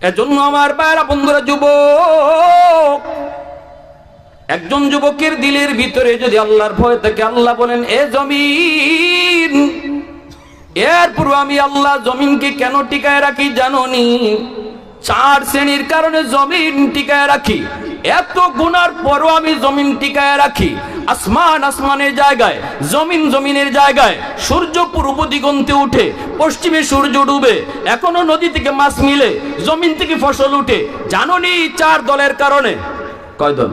এজন্য আমার ভাইরা বন্ধুরা, যুবক, একজন যুবকের দিলের ভিতরে যদি আল্লাহর ভয় থাকে, আল্লাহ বলেন এ জমিন, এরপর আমি আল্লাহ জমিনকে কেন টিকায় রাখি জানোনি? 4 শ্রেণীর কারণে জমিন টিকায় রাখি। এত গুনার পরও আমি জমিন টিকায় রাখি। আসমান আসমানের জায়গায়, জমিন জমিনের জায়গায়। সূর্য পূর্ব দিগন্তে উঠে, পশ্চিমে সূর্য ডুবে, এখনো নদী থেকে মাছ মিলে, জমিন থেকে ফসল উঠে। জানোনি 4 দলের কারণে? কয় দল?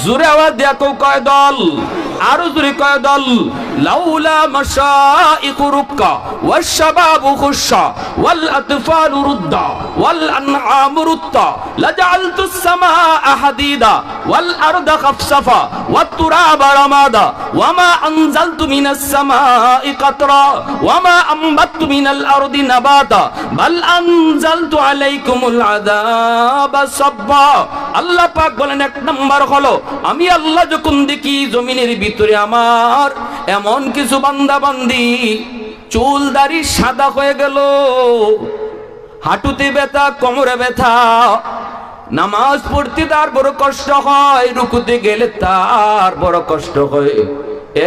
জোরে আওয়াজ দেয়া কও, কয় দল? আরো জোরে কয় দল? লাউলা মাশাইকু রুক্কা ওয়াশশাবাবু খুশা ওয়াল আতফালু রুদ্দা ওয়াল আনআমু রুত্তা লাজআলতুস সামাআ হাদিদা ওয়াল আরদা খাফসাফা ওয়াত তুরাবা রামাদা ওয়ামা আনজালতু মিনাস সামাই কাতরা ওয়ামা আমবাততু মিনাল আরদি নাবাতা বাল আনজালতু আলাইকুমুল আযাবা সাব্বা। আল্লাহ পাক বলেন, 1 নাম্বার হলো আমি আল্লাহ যখন দেখি জমিনের ভিতরে আমার এমন কিছু বান্দা বান্দি চুল দাড়ি সাদা হয়ে গেল, হাঁটুতে ব্যথা, কোমরে ব্যথা, নামাজ পড়তে তার বড় কষ্ট হয়, রুকুতে গেলে তার বড় কষ্ট হয়।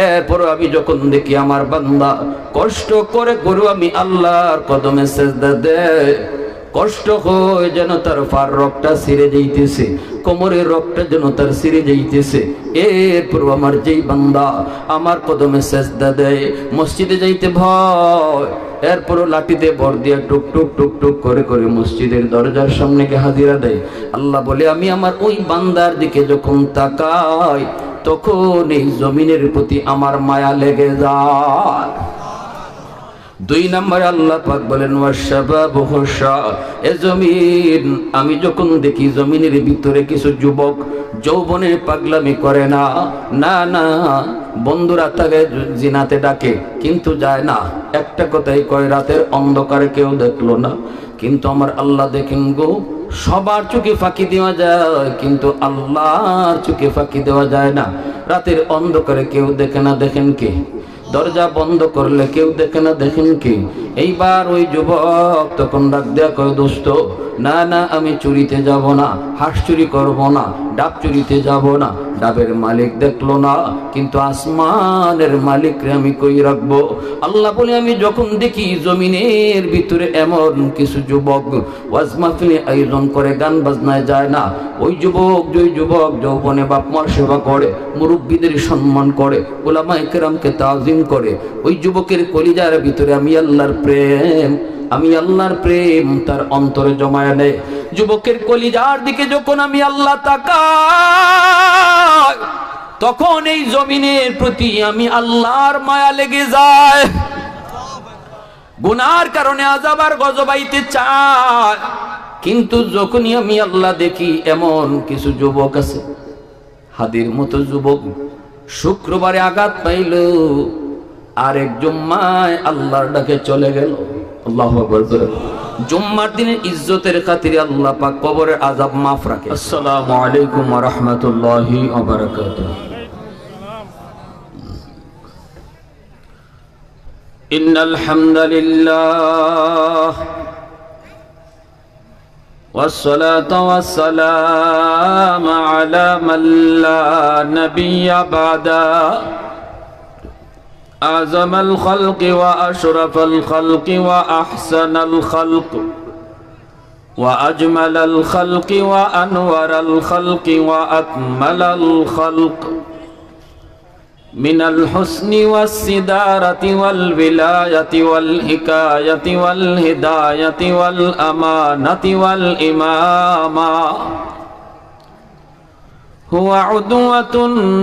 এরপর আমি যখন দেখি আমার বান্দা কষ্ট করে গরু আমি আল্লাহর কদমে সেজদা দেয়, কষ্ট হয় যেন তার ফার রক্তটা ছিঁড়ে যাইতেছে, কোমরের রক্তটা যেন তার ছিঁড়ে যাইতেছে। এরপর আমার যেই বান্দা আমার কদমে সেজদা দেয়, মসজিদে যাইতে ভয়, এরপরও লাঠিতে ভর দিয়ে টুক টুক টুক টুক করে করে মসজিদের দরজার সামনে গিয়ে হাজিরা দেয়। আল্লাহ বলে, আমি আমার ওই বান্দার দিকে যখন তাকাই তখন এই জমিনের প্রতি আমার মায়া লেগে যায়। 2 নম্বরে আল্লাহ পাক বলেন, ওয়াশশাবাবু খুশা, এ জমিন, আমি যখন দেখি জমিনের ভিতরে কিছু যুবক যৌবনে পাগলামি করে না, না না, বন্ধুরা তাকে জিনাতে ডাকে কিন্তু যায় না, একটা কথাই কয়, রাতের অন্ধকারে কেউ দেখলো না, কিন্তু আমার আল্লাহ দেখেন গো, সবার চোখে ফাঁকি দেওয়া যায় কিন্তু আল্লাহর চোখে ফাঁকি দেওয়া যায় না। রাতের অন্ধকারে কেউ দেখে না, দেখেন কে? দরজা বন্ধ করলে কেউ দেখে না, দেখেন কি? এইবার ওই যুবক তখন ডাক দেয়া কয়, দোস্ত, না না, আমি চুরিতে যাব না, হাঁস চুরি করব না, ডাব চুরিতে যাব না। ডাবের মালিক দেখলো না কিন্তু আসমানের মালিকরে আমি কই রাখবো? আল্লাহ বলে, আমি যখন দেখি জমিনের ভিতরে এমন কিছু যুবক ওয়াজ মাহফিলে আয়োজন করে গান বাজনায় যায় না, ওই যুবক যৌবনে বাপ মার সেবা করে, মুরব্বীদের সম্মান করে, উলামায়ে কেরামকে তাজিম করে, ওই যুবকের কলিজার ভিতরে আমি আল্লাহর প্রেম তার অন্তরে জমায় নেয়। যুবকের কলিজার দিকে যখন আমি আল্লাহ তাকাই তখন এই জমিনের প্রতি আমি আল্লাহর মায়া লেগে যায়। গুনার কারণে আযাব আর গজব আইতে চায়, কিন্তু যখনই আমি আল্লাহ দেখি এমন কিছু যুবক আছে, হাদির মতো যুবক শুক্রবারে আঘাত পাইল, আরেক জুম্মায় আল্লাহর ডাকে চলে গেল। আল্লাহু আকবার। জুম্মার দিনের ইজ্জতের খাতিরে আল্লাহ পাক কবরের আযাব মাফ রাখে। আসসালামু আলাইকুম ওয়া রাহমাতুল্লাহি ওয়া বারাকাতুহু। ইন্নাল হামদালিল্লাহ ওয়াসসালাতু ওয়াসসালামু আলা মান লা নাবিয়্যা বা'দা أعظم الخلق وأشرف الخلق وأحسن الخلق وأجمل الخلق وأنور الخلق وأكمل الخلق من الحسن والسدارة والولاية والحكاية والهداية والأمانة والإمامة هو عدوة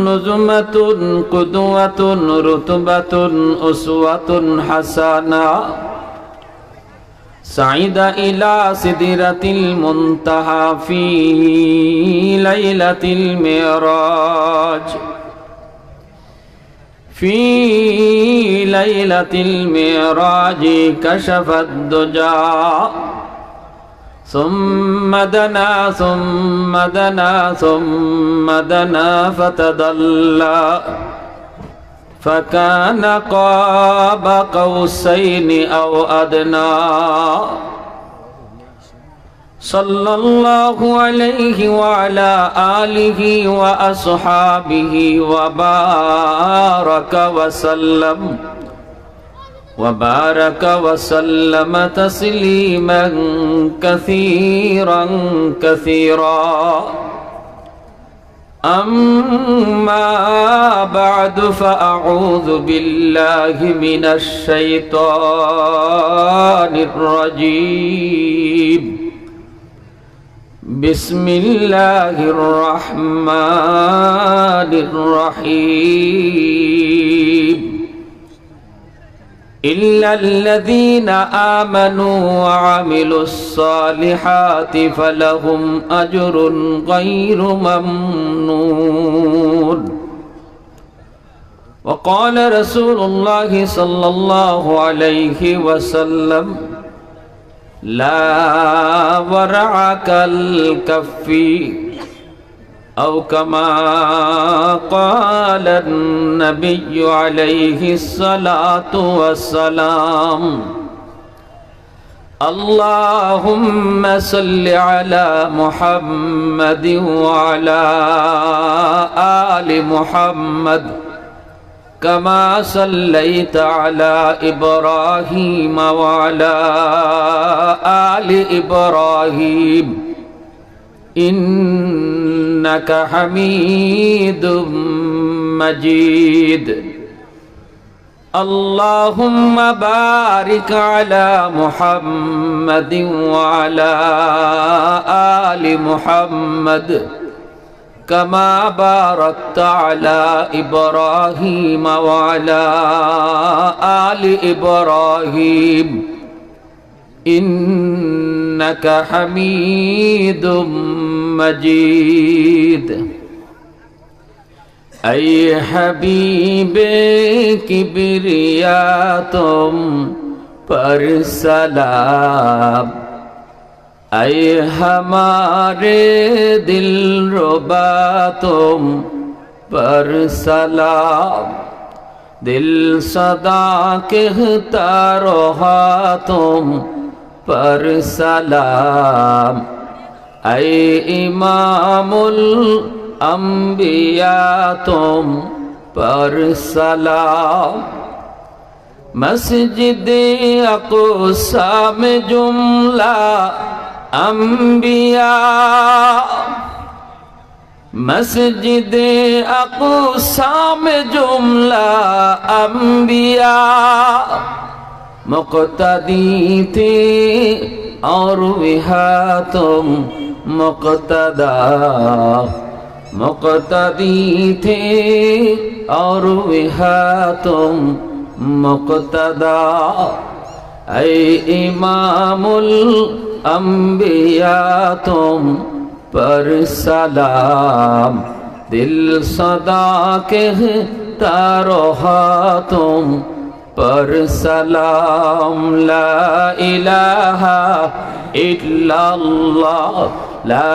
نزمة قدوة رتبة أسوة حسنة سعيد إلى سدرة المنتهى في ليلة المعراج في ليلة المعراج كشف الدجى ثم دنا ثم دنا ثم دنا فتدلى فكان قاب قوسين أو أدنى सल्लल्लाहु अलैहि वअला आलिहि व अस्हाबिहि व बारक वसल्लम तस्लीमन कसीरन कसीरा अम्मा बअद फअऊज़ु बिल्लाहि मिनश शैतानिर रजीम बिस्मिल्लाहिर रहमानिर रहीम इल्लल्लज़ीना आमनू व अमिलुस्सालिहाति फलहुम अज्रुन गैरु ममनून वक़ाल रसूलुल्लाहि सल्लल्लाहु अलैहि वसल्लम ला वरअकल कफ़्फ़ी औ कमा क़ाल नबिय्यु अलैहि सलातु वस्सलाम अल्लाहुम्मा सल्लि अला मुहम्मद व अला आलि मुहम्मद कमा सल्लैत अला इब्राहीम व अला आलि इब्राहीम इन्नका हमीदुम मजीद अल्लाहुम्मा बारिक अला मुहम्मद व अला आलि मुहम्मद कमा बारकत अला इब्राहीम व अला आलि इब्राहीम इन्नका हमीदुम मजीद ऐ हबीबे किबरिया तुम पर सलाम ऐ हमारे दिल रुबा तुम पर सलाम दिल सदा कहता रहा तुम पर सलाम ऐ इमामुल अंबिया तुम पर सलाम मस्जिद अक़सा में जुमला अंबिया मस्जिद अक़सा में जुमला अंबिया मुक़्तदी थे और वहाँ तुम मुक़्तदा मुक़्तदी थे और वहाँ तुम मुक़्तदा ऐ इमामुल अंबिया तुम पर सलाम दिल सदा कहता रहा तुम पर सलाम ला इलाहा इल्लल्लाह ला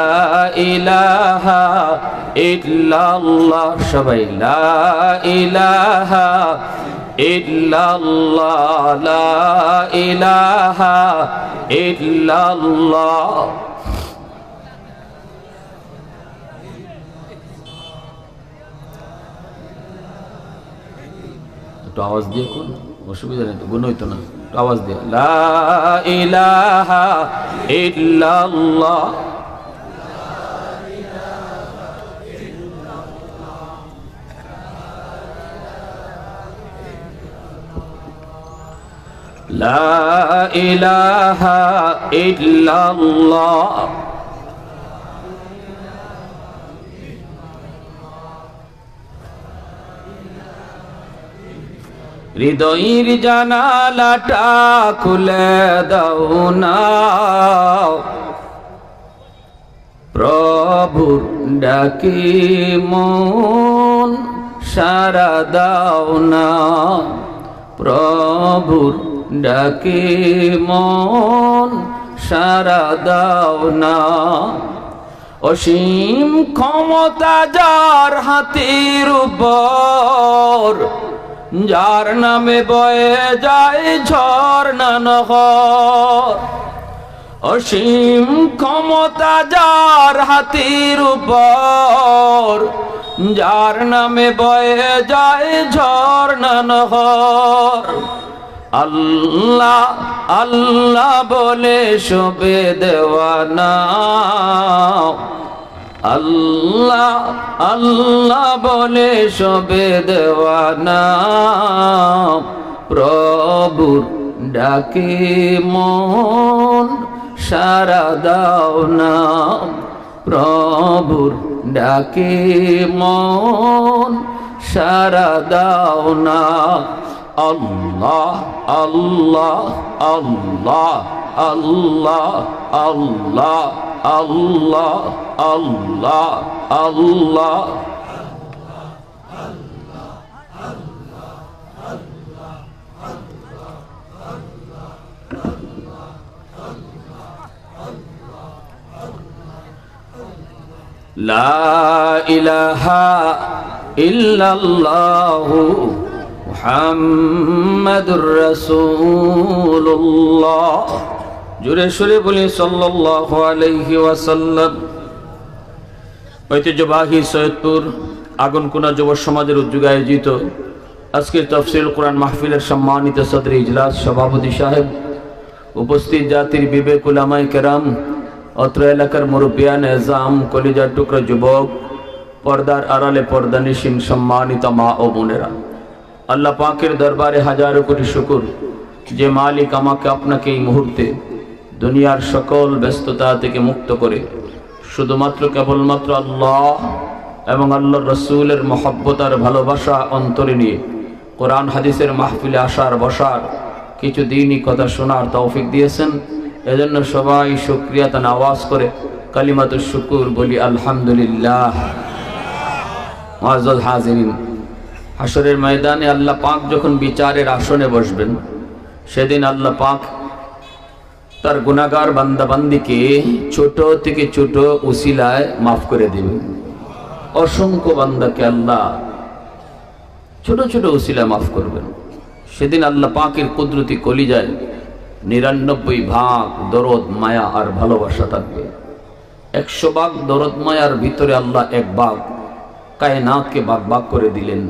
इलाहा इल्लल्लाह सबाई ला इलाहा इल्लल्लाह ला इलाहा इल्लल्लाह तो आवाज दिए कौन असुविधा नहीं तो गुनो तो ना तो आवाज दिया ला इलाहा इल्लल्लाह ला इलाहा इल्लल्लाह হৃদয়ের জানালাটা খুলে দাও না প্রভুর ডাকে মন সারা দাও না প্রভুর ডাকে মন সারা দাও না অসীম ক্ষমতা যার হাতের উপর যার নামে বয়ে যায় ঝর্ণা নহর অসীম ক্ষমতা ক্ষমতা যার হাতির উপর, যার নামে বয়ে যায় ঝর্ণা নহর। আল্লাহ আল্লাহ বলে শোবে দেওয়ানা, আল্লাহ আল্লাহ বলে শোবে দেওয়ানা। প্রভুর ডাকে মন সারা দাও না, প্রভুর ডাকে মন সারা দাও না। আল্লাহ আল্লাহ আল্লাহ আল্লাহ আল্লাহ আল্লাহ আল্লাহ আল্লাহ। লা ইলাহা ইল্লাল্লাহু মুহাম্মাদুর রাসূলুল্লাহ। জোরে সুরে বলি সাল্লাল্লাহু আলাইহি ওয়াসাল্লাম। ঐতিহ্যবাহী সৈয়দপুর আগুনকুনা যুব সমাজের উদ্যোগে আয়োজিত আজকের তাফসীরুল কোরআন মাহফিলের সম্মানিত সদরে ইজলাস সভাপতি সাহেব, উপস্থিত জাতির বিবেক উলামায়ে কেরাম, অত্র এলাকার মুরব্বিয়ান এজাম, কলিজার টুকরা যুবক, পর্দার আড়ালে পর্দানিশীন সম্মানিত মা ও বোনেরা, আল্লাহ পাকের দরবারে হাজারো কোটি শুকর যে মালিক আমাকে আপনাকে এই মুহূর্তে দুনিয়ার সকল ব্যস্ততা থেকে মুক্ত করে শুধুমাত্র কেবলমাত্র আল্লাহ এবং আল্লাহর রসুলের মহব্বত আর ভালোবাসা অন্তরে নিয়ে কোরআন হাদিসের মাহফিলে আসার বসার কিছু দিনই কথা শোনার তৌফিক দিয়েছেন। এজন্য সবাই শুকরিয়াতান আওয়াজ করে কালিমাতুশ শুকুর বলি আলহামদুলিল্লাহ। মুআজ্জাজ হাজিরিন, হাশরের ময়দানে আল্লাহ পাক যখন বিচারের আসনে বসবেন, সেদিন আল্লাহ পাক তার গুনাহগার বান্দাবান্দিকে ছোট থেকে ছোট উসিলায় মাফ করে দিবেন। অসংখ্য বান্দাকে আল্লাহ ছোট ছোট উসিলায় মাফ করবেন। সেদিন আল্লাহ পাকের কুদরতি কলিজায় 99 ভাগ দরদ মায়া আর ভালোবাসা থাকবে। 100 ভাগ দরদ মায়ার ভিতরে আল্লাহ 1 ভাগ কায়নাতকে ভাগ ভাগ করে দিলেন।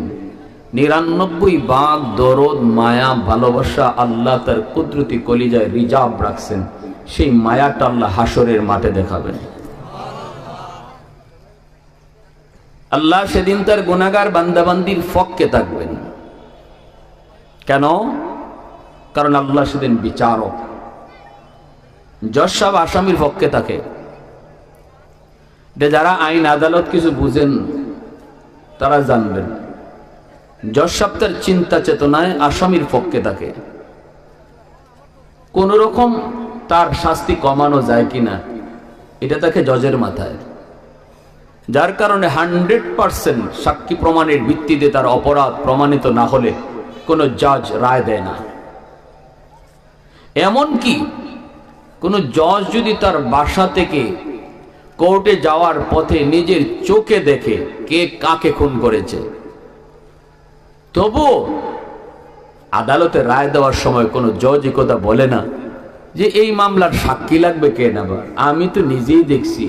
99 ভাগ দরদ মায়া ভালোবাসা আল্লাহ তার কুদরতি কলিজায় রিজার্ভ রাখছেন। সেই মায়াটা আল্লাহ হাসরের মাঠে দেখাবেন। আল্লাহ সেদিন তার গুনাহগার বান্দাবান্দির পক্ষে থাকবেন। কেন? কারণ আল্লাহ সেদিন বিচারক। জজ সাহেব আসামির পক্ষে থাকে, যারা আইন আদালত কিছু বুঝেন তারা জানবেন। জজ সাহেব তার চিন্তা চেতনায় আসামির পক্ষে থাকে। কোন রকম তার শাস্তি কমানো যায় কিনা এটা তাকে জজের মাথায়। যার কারণে 100% সাক্ষী প্রমাণের ভিত্তিতে তার অপরাধ প্রমাণিত না হলে কোন জজ রায় দেয় না। এমনকি কোন জজ যদি তার বাসা থেকে কোর্টে যাওয়ার পথে নিজের চোখে দেখে কে কাকে খুন করেছে, তবু আদালতে রায় দেওয়ার সময় কোনো জজ কথা বলে না যে এই মামলার সাক্ষী লাগবে কে না, আমি তো নিজেই দেখছি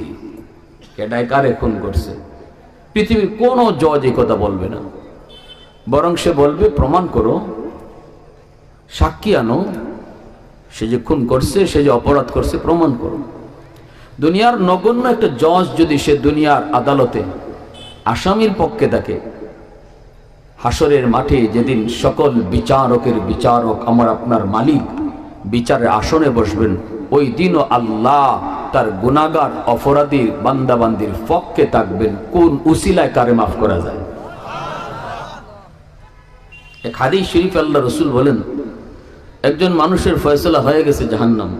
কেটায় কারে খুন করছে। পৃথিবীর কোনো জজ কথা বলবে না, বরং সে বলবে প্রমাণ করো, সাক্ষী আনো, সে যে খুন করছে, সে যে অপরাধ করছে প্রমাণ করো। দুনিয়ার নগণ্য একটা জজ যদি সে দুনিয়ার আদালতে আসামির পক্ষে থাকে, হাসরের মাঠে যেদিন সকল বিচারকের বিচারক আমার আপনার মালিক বিচারের আসনে বসবেন, ওই দিনও আল্লাহ তার গুনাহগার অপরাধীর বান্দাবান্দির পক্ষে থাকবেন। কোন উসিলায় কারে মাফ করা যায়। এক হাদিস শরীফ আল্লাহ রসুল বলেন, একজন মানুষের ফয়সালা হয়ে গেছে জাহান্নাম,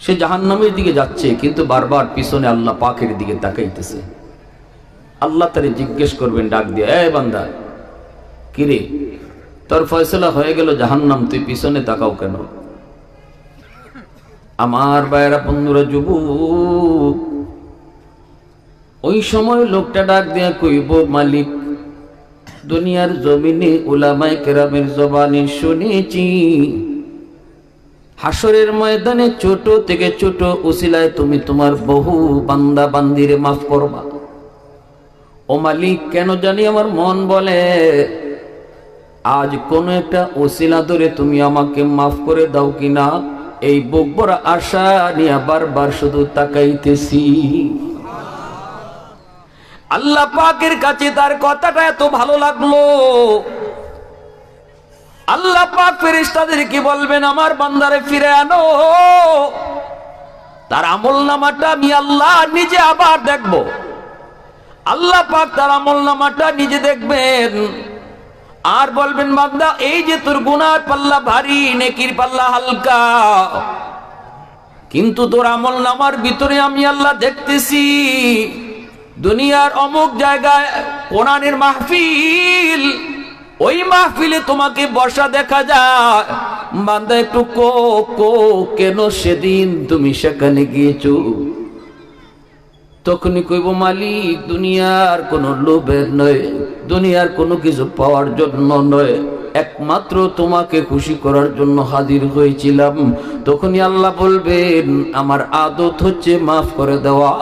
সে জাহান্নামের দিকে যাচ্ছে, কিন্তু বারবার পিছনে আল্লাহ পাকের দিকে তাকাইতেছে। আল্লাহ তারে জিজ্ঞেস করবেন ডাক দিয়ে, এ বান্দা, কিরে তোর ফয়সালা হয়ে গেল জাহান্নাম, তুই পিছনে তাকাও কেন? আমার ভাইয়েরা, বন্ধুরা, যুবক, ওই সময় লোকটা ডাক দিয়া কইব, মালিক, দুনিয়ার জমিনে উলামায়ে কেরামের জবানে শুনেছি হাসরের ময়দানে ছোট থেকে ছোট উসিলায় তুমি তোমার বহু বান্দা বান্দিরে মাফ করবা। ও মালিক, কেন জানি আমার মন বলে আজ কোন একটা উসিলা ধরে তুমি আমাকে মাফ করে দাও কিনা, এই বুক ভরা আশা নিয়ে বারবার শুধু তাকাইতেছি। আল্লাহ পাকের কাছে তার কথাটা এত ভালো লাগলো, আল্লাহ পাক ফেরেশতাদেরকে বলবেন আমার বান্দারে ফিরে আনো, তার আমলনামাটা আমি আল্লাহ নিজে আবার দেখব। আল্লাহ পাক তার আমলনামাটা নিজে দেখবেন আর বলবেন বান্দা এই যে তোর গুনার পাল্লা ভারী, নেকির পাল্লা হালকা, কিন্তু তোর আমলনামার ভিতরে আমি আল্লাহ দেখতেছি দুনিয়ার অমুক জায়গায় কোরআনের মাহফিল, ওই মাহফিলে তোমাকে বসা দেখা যায়। বান্দা একটু কেন সেদিন তুমি সেখানে গিয়েছো? তখনই কইব মালিক দুনিয়ার কোনো লোভের নয়, দুনিয়ার কোনো কিছু পাওয়ার জন্য নয়, একমাত্র তোমাকে খুশি করার জন্য হাজির হয়েছিলাম। তখনই আল্লাহ বলবেন আমার আদত হচ্ছে মাফ করে দেওয়া,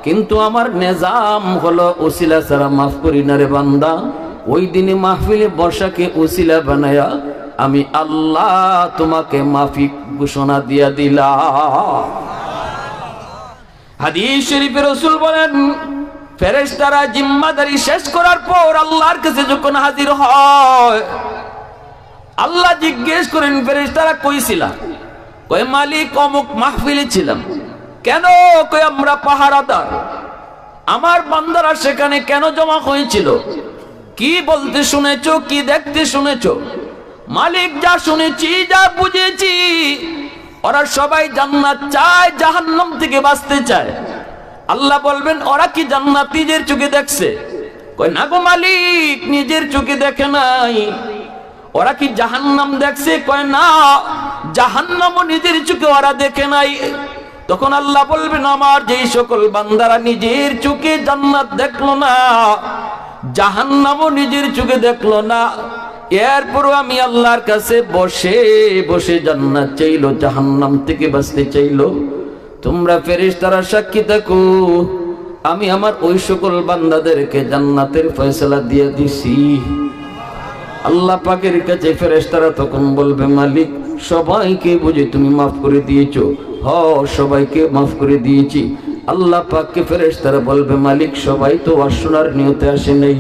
কিন্তু আমার নিজাম হলো ওসিলা ছাড়া মাফ করি না রে বান্দা। ওই দিনে মাহফিলে বর্ষাকে ওসিলা বানায়া আমি আল্লাহ তোমাকে মাফি ঘোষণা দিয়া দিলাম। হাদিস শরীফে রাসূল বলেন ফেরেশতারা জিম্মাদারি শেষ করার পর আল্লাহর কাছে যখন হাজির হয়, আল্লাহ জিজ্ঞেস করেন ফেরেশতারা কই ছিলা? কয় মালিক অমুক মাহফিলে ছিলাম। কেন? কয় আমরা পাহারাদার, আমার বান্দারা সেখানে কেন জমা হয়েছিল? কি বলতে শুনেছো, কি দেখতে শুনেছো? মালিক যা শুনেছি, যা বুঝেছি, ওরা সবাই জান্নাত চায়, জাহান্নাম থেকে বাঁচতে চায়। আল্লাহ বলবেন ওরা কি জান্নাত নিজের চোখে দেখছে? কয় না গো মালিক, নিজের চোখে দেখে নাই। ওরা কি জাহান্নাম দেখছে? কয় না, জাহান্নামও নিজের চোখে ওরা দেখে নাই। তখন আল্লাহ বলবেন আমার যেই সকল বান্দারা নিজের চোখে জান্নাত দেখলো না, জাহান্নামও নিজের চোখে দেখলো না, এরপরও আমি আল্লাহর কাছে বসে বসে জান্নাত চাইলো, জাহান্নাম থেকে বাঁচতে চাইলো, তোমরা ফেরেশতারা সাক্ষী থাকো আমি আমার ওই সকল বান্দাদেরকে জান্নাতের ফয়সালা দিয়ে দিছি। আল্লাহ পাকের কাছে ফেরেশতারা তখন বলবে মালিক সবাইকে বুঝে তুমি মাফ করে দিয়েছো? হ, সবাইকে মাফ করে দিয়েছি। আল্লাহ পাককে ফেরেশতারা বলবে মালিক সবাই তো শোনার নিয়তে আসে নাই,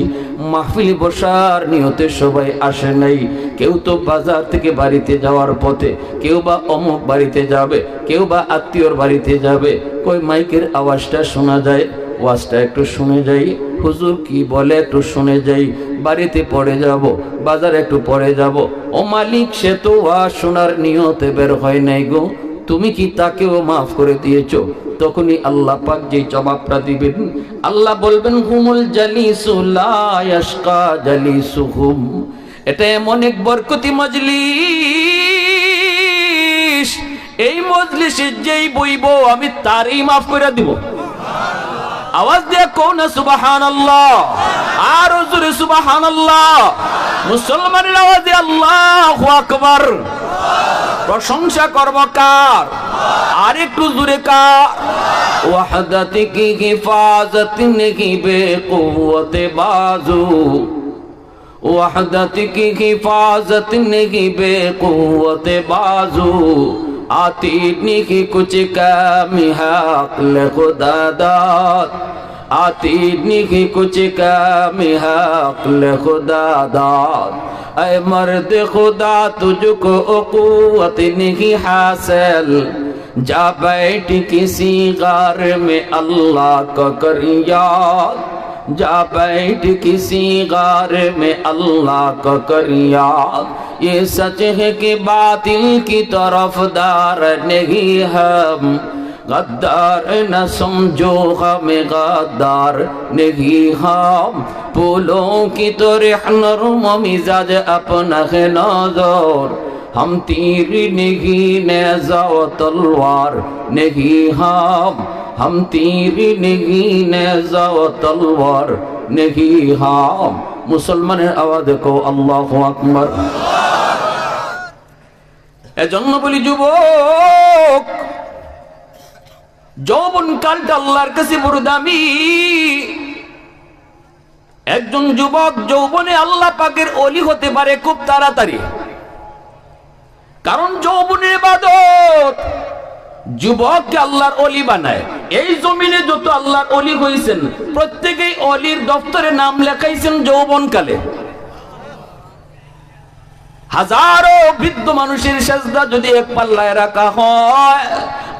মাহফিলে বসার নিয়তে সবাই আসে নাই। কেউ তো বাজার থেকে বাড়িতে যাওয়ার পথে, কেউ বা অমুক বাড়িতে যাবে, কেউ বা আত্মীয়র বাড়িতে যাবে। কই মাইকের আওয়াজটা শোনা যায়, ওয়াজটা একটু শুনে যাই, হুজুর কি বলে একটু শুনে যাই, বাড়িতে পড়ে যাব, বাজার একটু পড়ে যাব। ও মালিক সে তো ওয়াজ শোনার নিয়তে বের হয় নাই গো, তুমি কি তাকেও মাফ করে দিয়েছো? তখনই আল্লাহ পাক যে জবাবটা দিবেন, আল্লাহ বলবেন হুমুল জালিসু লা ইয়াশকা জালিসুহুম, এটা এমন এক বরকতি মজলিস, এই মজলিসে যেই বইব আমি তারই মাফ করে দিব। আওয়াজ দিয়ে কোন সুবহানাল্লাহ, আর জোরে সুবহানাল্লাহ। মুসলমানের আওয়াজে আল্লাহু আকবার। প্রশংসা করব কার? আর একটু জোরে কার? ওয়াহদাত কি হিফাজত নেহি বেকুওয়াতে বাজু, ওয়াহদাত কি হিফাজত নেহি বেকুওয়াতে বাজু, आती नहीं कुछ कमी हक ले खुदा दाद, आती नहीं कुछ कमी हक ले खुदा दाद। ऐ मर्द खुदा तुझको क़ुव्वत नहीं हासिल, जा बैठ किसी गार में अल्लाह का कर याद, जा बैठ किसी गार में अल्लाह का कर याद। ये सच है कि बातिल की तरफदार नहीं हम, गद्दार न समझो हमें गद्दार नहीं हम। फूलों की तरह नरम मिजाज अपना है नजर, हम तीर नहीं नेज़ा व तलवार नहीं हम तीर नहीं नेज़ा व तलवार नहीं हम। मुसलमाনের আওয়াজ দেখো আল্লাহু আকবার। এজন্য বলি যুবক, যৌবন কালটা আল্লাহর কাছে বড় দামি। একজন যুবক যৌবনে আল্লাহ পাকের ওলি হতে পারে খুব তাড়াতাড়ি, কারণ যৌবনের ইবাদত যুবককে আল্লাহর ওলি বানায়। এই জমিনে যত আল্লাহর ওলি হয়েছেন প্রত্যেকেই ওলির দপ্তরে নাম লেখাইছেন যৌবনকালে। হাজারো বৃদ্ধ মানুষের সেজদা যদি এক পাল্লায় রাখা হয়,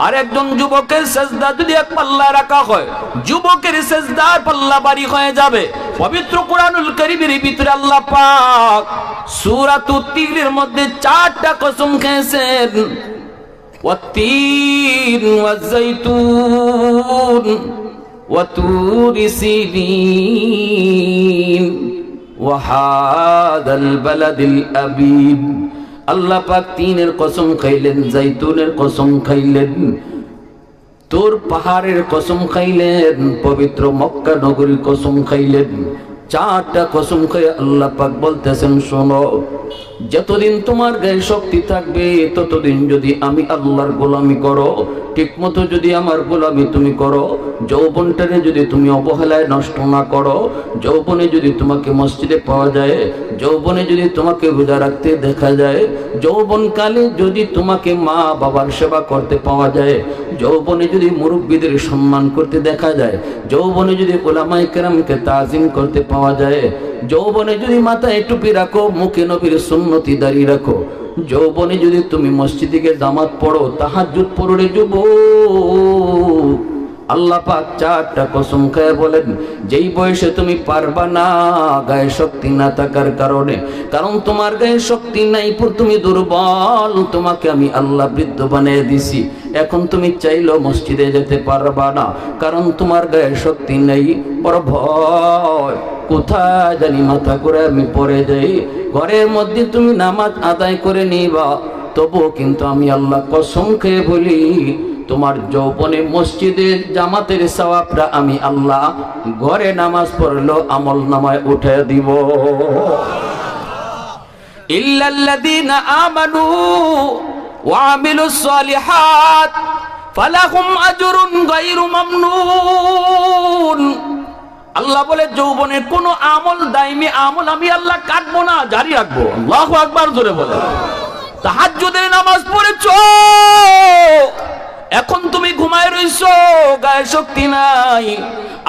আর একজন যুবকের সেজদা যদি এক পাল্লায় রাখা হয়, যুবকের সেজদার পাল্লা বাড়ি হয়ে যাবে। পবিত্র কুরআনুল কারীমের ভিতরে আল্লাহ পাক সূরাতুত তিনের মধ্যে 4টা কসম খেয়েছেন, ওয়াত-তিন ওয়াজ-যাইতুন ওয়া-তুরি সিনিন ওয়াহাদাল বালাদিল আবিব। আল্লাহ পাক তিনের কসম খাইলেন, জাইতুনের কসম খাইলেন, তোর পাহাড়ের কসম খাইলেন, পবিত্র মক্কা নগরীর কসম খাইলেন। 4টা কসম খাই আল্লাহ পাক বলতেছেন, শোনো, যতদিন তোমার গায়ে শক্তি থাকবে ততদিন যদি আমি আল্লাহর গোলামি করো, ঠিক মতো যদি আমার গোলামি তুমি করো, যৌবনটারে যদি তুমি অবহেলায় নষ্ট না করো, যৌবনে যদি তোমাকে মসজিদে পাওয়া যায়, যৌবনে যদি তোমাকে রোজা রাখতে দেখা যায়, যৌবনকালে যদি তোমাকে মা বাবার সেবা করতে পাওয়া যায়, যৌবনে যদি মুরব্বীদের সম্মান করতে দেখা যায়, যৌবনে যদি উলামায়ে কেরামকে তাজিম করতে পাওয়া যায়, যৌবনে যদি মাথায় টুপি রাখো, মুখে নবীর সুন্নতি দাঁড়িয়ে রাখো, যৌবনে যদি তুমি মসজিদে গিয়ে জামাত পড়ো, তাহাজ্জুদ পড়ো রে যুবক, আল্লাহ পাক 4টা কসম খেয়ে বলেন, যেই বয়সে তুমি পারবা না গায়ে শক্তি না থাকার কারণে, কারণ তোমার গায়ে শক্তি নাই, তুমি দুর্বল, তোমাকে আমি আল্লাহ বৃদ্ধ বানিয়ে দিছি, এখন তুমি চাইলেও মসজিদে যেতে পারবা না, কারণ তোমার গায়ে শক্তি নেই। বড় ভয়, কোথায় জানি মাথা করে আমি পড়ে যাই। ঘরের মধ্যে তুমি নামাজ আদায় করে নিবা, তবুও কিন্তু আমি আল্লাহ কসম খেয়ে বলি, তোমার যৌবনে মসজিদের জামাতের সওয়াবটা আমি আল্লাহ ঘরে নামাজ পড়লো আমল নামায় উঠে দিব। ইল্লাল্লাযীনা আমানু ওয়া আমিলুস সালিহাত ফালাহুম আজরুন গায়রু মামনুন। আল্লাহ বলে যৌবনের কোন আমল, দাইমি আমল আমি আল্লাহ কাটবো না, জারি রাখবো। আল্লাহু আকবার জোরে বলে। তাহাজ্জুদের নামাজ পড়েছো, এখন তুমি ঘুমায় রইছো, গায়ে শক্তি নাই,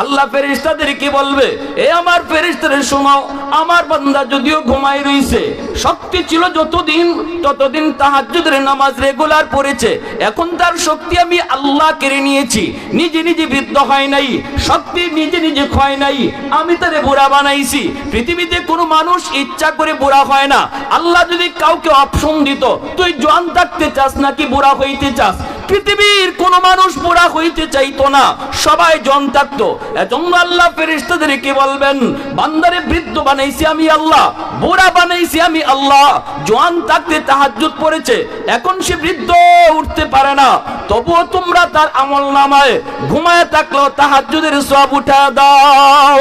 আল্লাহ ফেরেশতাদেরকে বলবে, এ আমার ফেরেশতারা শোনো, আমার বান্দা যদিও ঘুমায় রইছে, শক্তি ছিল যতদিন ততদিন তাহাজ্জুদের নামাজ রেগুলার পড়েছে, এখন তার শক্তি আমি আল্লাহ কেড়ে নিয়েছি, নিজে নিজে বৃদ্ধ হয় নাই, শক্তি নিজে নিজে ক্ষয় নাই, আমি তারে বুড়া বানাইছি। পৃথিবীতে কোনো মানুষ ইচ্ছা করে বুড়া হয় না। আল্লাহ যদি কাউকে অপশন দিত, তুই জোয়ান থাকতে চাস নাকি বুড়া হইতে চাস, পৃথিবীর কোন মানুষ বুড়া হইতে চাইতো না, সবাই জন থাকতো। এজন্য আল্লাহ ফেরেশতাদেরকে বলবেন, বান্দারে বৃদ্ধ বানাইছি আমি আল্লাহ, বুড়া বানাইছি আমি আল্লাহ, জওয়ান থাকতে তাহাজ্জুদ পড়েছে, এখন সে বৃদ্ধ উঠতে পারে না, তবুও তোমরা তার আমল নামায় ঘুমায় থাকলেও তাহাজ্জুদের সওয়াব উঠায় দাও।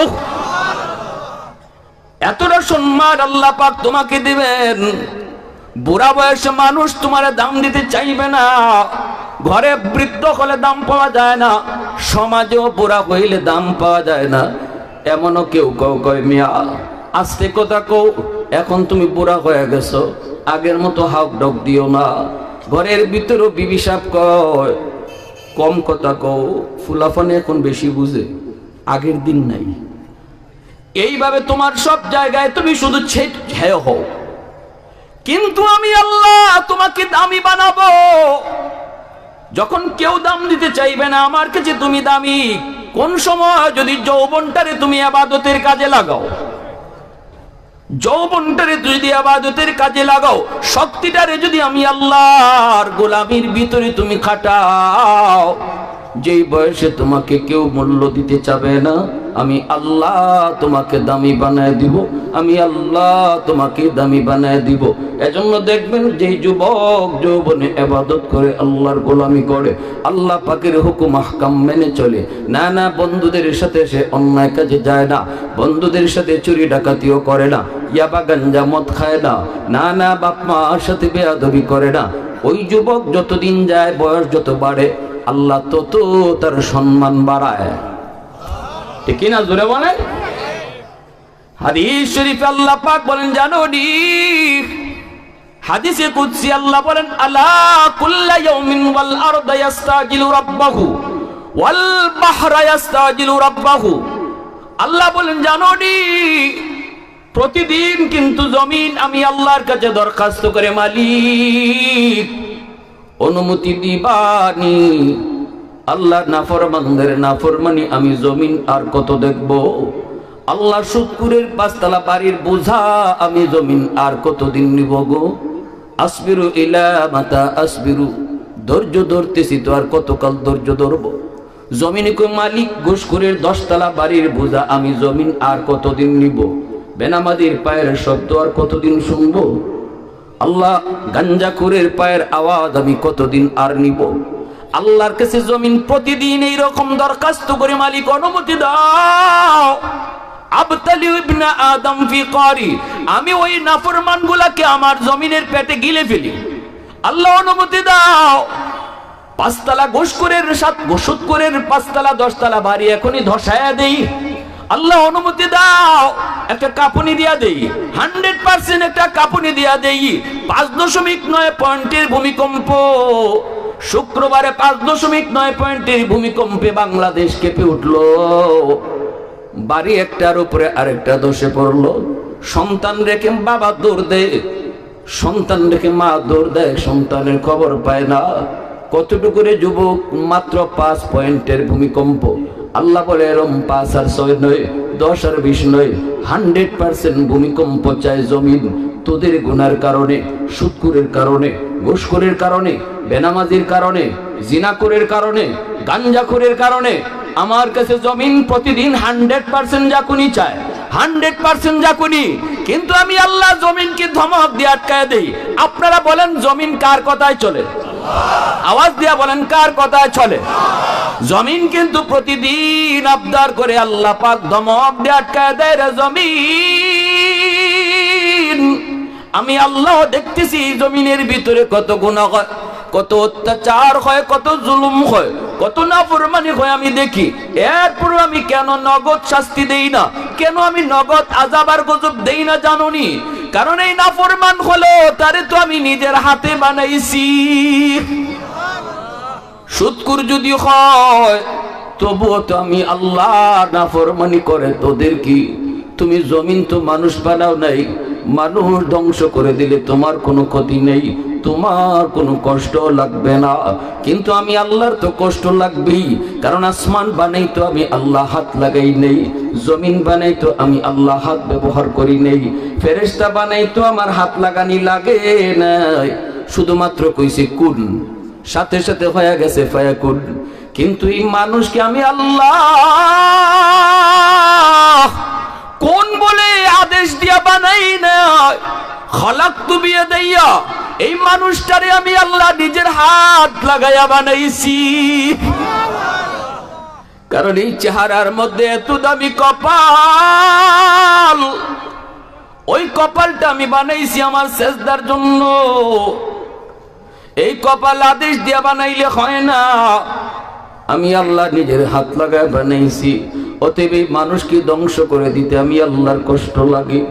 এতটা সম্মান আল্লাহ পাক তোমাকে দিবেন, বুড়া বয়সে মানুষ তোমার দাম দিতে চাইবে না। ঘরে বৃদ্ধ হলে দাম পাওয়া যায় না, সমাজেও বুড়া হইলে দাম পাওয়া যায় না। এমনও কেউ কয়, মিয়া আস্তে কথা কও, এখন তুমি বুড়া হয়ে গেছো, আগের মতো হাউক ডক দিও না। ঘরের ভিতরেও বিবি সাহেব কয়, কম কথা কও, ফুলাফানে এখন বেশি বুঝে, আগের দিন নাই। এইভাবে তোমার সব জায়গায় তুমি শুধু ছেয় হও, কিন্তু আমি আল্লাহ তোমাকে দামি বানাবো। যখন কেউ দাম দিতে চাইবে না, আমার কাছে তুমি দামি। কোন সময় যদি যৌবনটারে তুমি ইবাদতের কাজে লাগাও, যৌবনটারে যদি ইবাদতের কাজে লাগাও, শক্তিটারে যদি আমি আল্লাহর গোলামির ভিতরে তুমি খাটাও, যেই বয়সে তোমাকে কেউ মূল্য দিতে চাবে না, আমি আল্লাহ তোমাকে দামি বানায় দিব, আমি আল্লাহ তোমাকে দামি বানায় দিব। এজন্য দেখবেন যেই যুবক যৌবনে ইবাদত করে, আল্লাহর গোলামি করে, আল্লাহ পাকের হুকুম আহকাম মেনে চলে, না না বন্ধুদের সাথে সে অন্যায় কাজে যায় না, বন্ধুদের সাথে চুরি ডাকাতিও করে না, ইয়াবা গাঞ্জা মদ খায় না, না না বাপ মার সাথে বেয়াদবি করে না, ওই যুবক যতদিন যায়, বয়স যত বাড়ে, আল্লাহ তত তার সম্মান বাড়ায়। ঠিক কিনা জোরে বলেন? হাদিস শরীফে আল্লাহ পাক বলেন, জানো নি, হাদিসে কুদসি আল্লাহ বলেন, আলা কুল্লা ইয়াউমিন ওয়াল আরদা ইস্তাজিলু রাব্বাহু ওয়াল বাহরা ইস্তাজিলু রাব্বাহু। আল্লাহ বলেন, জানো নি, প্রতিদিন কিন্তু জমিন আমি আল্লাহর কাছে দরখাস্ত করে, মালিক অনুমতি দিবানি। আল্লাহ নাফরমানদের নাফরমানি আমি জমিন আর কত দেখব? আল্লাহ শুকরের 5 তলা বাড়ির বোঝা আমি জমিন আর কতদিন নিব গো? আসবিরু ইলা মাতা আসবিরু, ধৈর্য ধরতেছি তো আর কতকাল ধৈর্য ধরব? জমিনে কই মালিক, ঘুষখোরের 10 তলা বাড়ির বোঝা আমি জমিন আর কতদিন নিব? বেনামাজির পায়ের শব্দ আর কতদিন শুনবো? আল্লাহ গাঞ্জাখোরের পায়ের আওয়াজ আমি কতদিন আর নিব? আল্লাহর কাছে জমিন প্রতিদিন এইরকম দরখাস্ত করে, মালিক অনুমতি দাও, আবতালি ইবনা আদম ফি কারি, আমি ওই নাফরমান গুলাকে আমার জমিনের পেটে গিলে ফেলি। আল্লাহ অনুমতি দাও, 5 তলা ঘুষখোরের 5 তলা 10 তলা বাড়ি এখনই ধসায়া দেই। আল্লাহ অনুমতি দাও, একটা কাঁপুনি দিয়া দেই, 100% একটা কাঁপুনি দিয়া দেই। 5.9 পয়েন্টের ভূমিকম্প, শুক্রবারে 5.9 পয়েন্টের ভূমিকম্পে বাংলাদেশ কেঁপে উঠলো। বাড়ি একটার উপরে আরেকটা ধসে পড়লো। সন্তান রেখে বাবা দৌড় দেয়, সন্তান রেখে মা দৌড় দেয়, সন্তানের খবর পায় না। কতটুকু রে যুবক? মাত্র 5 পয়েন্টের ভূমিকম্প। আল্লাহ বলে, এরম 5 আর 6 নয়, 10 আর 20 নয়, 100% ভূমিকম্প চায় জমিন। তোদের গুনার কারণে, সুদখোরের কারণে, ঘুষখোরের কারণে, বেনামাজির কারণে, জিনাখোরের কারণে, গাঞ্জাখোরের কারণে আমার কাছে জমিন প্রতিদিন 100% জাকুনি চায়, 100% জাকুনি। কিন্তু আমি আল্লাহ জমিনকে ধমক দিয়ে আটকায় দেই। আপনারা বলেন, জমিন কার কথায় চলে? আওয়াজ দিয়া বলেন, কার কথায় চলে? জমিন কিন্তু প্রতিদিন আবদার করে, আল্লাহ পাক ধমক দিয়ে আটকায় দেয়, রে জমিন, আমি আল্লাহ দেখতেছি জমিনের ভিতরে কত গুনাহ হয়, কত অত্যাচার হয়, কত জুলুম হয়, কত নাফরমানি হয়, আমি দেখি। এরপর আমি কেন নগদ শাস্তি দেই না? কেন আমি নগদ আযাব আর গজব দেই না জানোনি? কারণ এই নাফরমান হলো, তারে তো আমি নিজের হাতে বানাইছি। সুদখোর যদি হয় তবুও তো আমি আল্লাহ নাফরমানি করে। তোদের কি? তুমি জমিন তো মানুষ বানাও নাই, মানুষ ধ্বংস করে দিলে তোমার কোনো ক্ষতি নেই, তোমার কোনো কষ্ট লাগবে না। কিন্তু আমি আল্লাহর তো কষ্ট লাগবেই, কারণ আসমান বানাই তো আমি আল্লাহ হাত লাগাই নেই, জমিন বানাই তো আমি আল্লাহ হাত ব্যবহার করি নেই, ফেরেশতা বানাই তো আমার হাত লাগানি লাগে নাই। শুধুমাত্র কইছে কুন, সাথে সাথে হয়ে গেছে ফায়াকুন। কিন্তু এই মানুষকে আমি আল্লাহ কোন বলে আদেশ দিয়া বানাই না, খালাকতু বিয়াদাইয়া, এই মানুষটারে আমি আল্লাহ নিজের হাত লাগাইয়া বানাইছি। কারণ এই চেহারার মধ্যে এত দামি কপাল, ওই কপালটা আমি বানাইছি আমার সেজদার জন্য। এই কপাল আদেশ দিয়া বানাইলে হয় না, আমি আল্লাহ নিজের হাত লাগায় বানাইছি। অতএব এই মানুষকে ধ্বংস করে দিতে আমি আল্লাহর কষ্ট লাগে।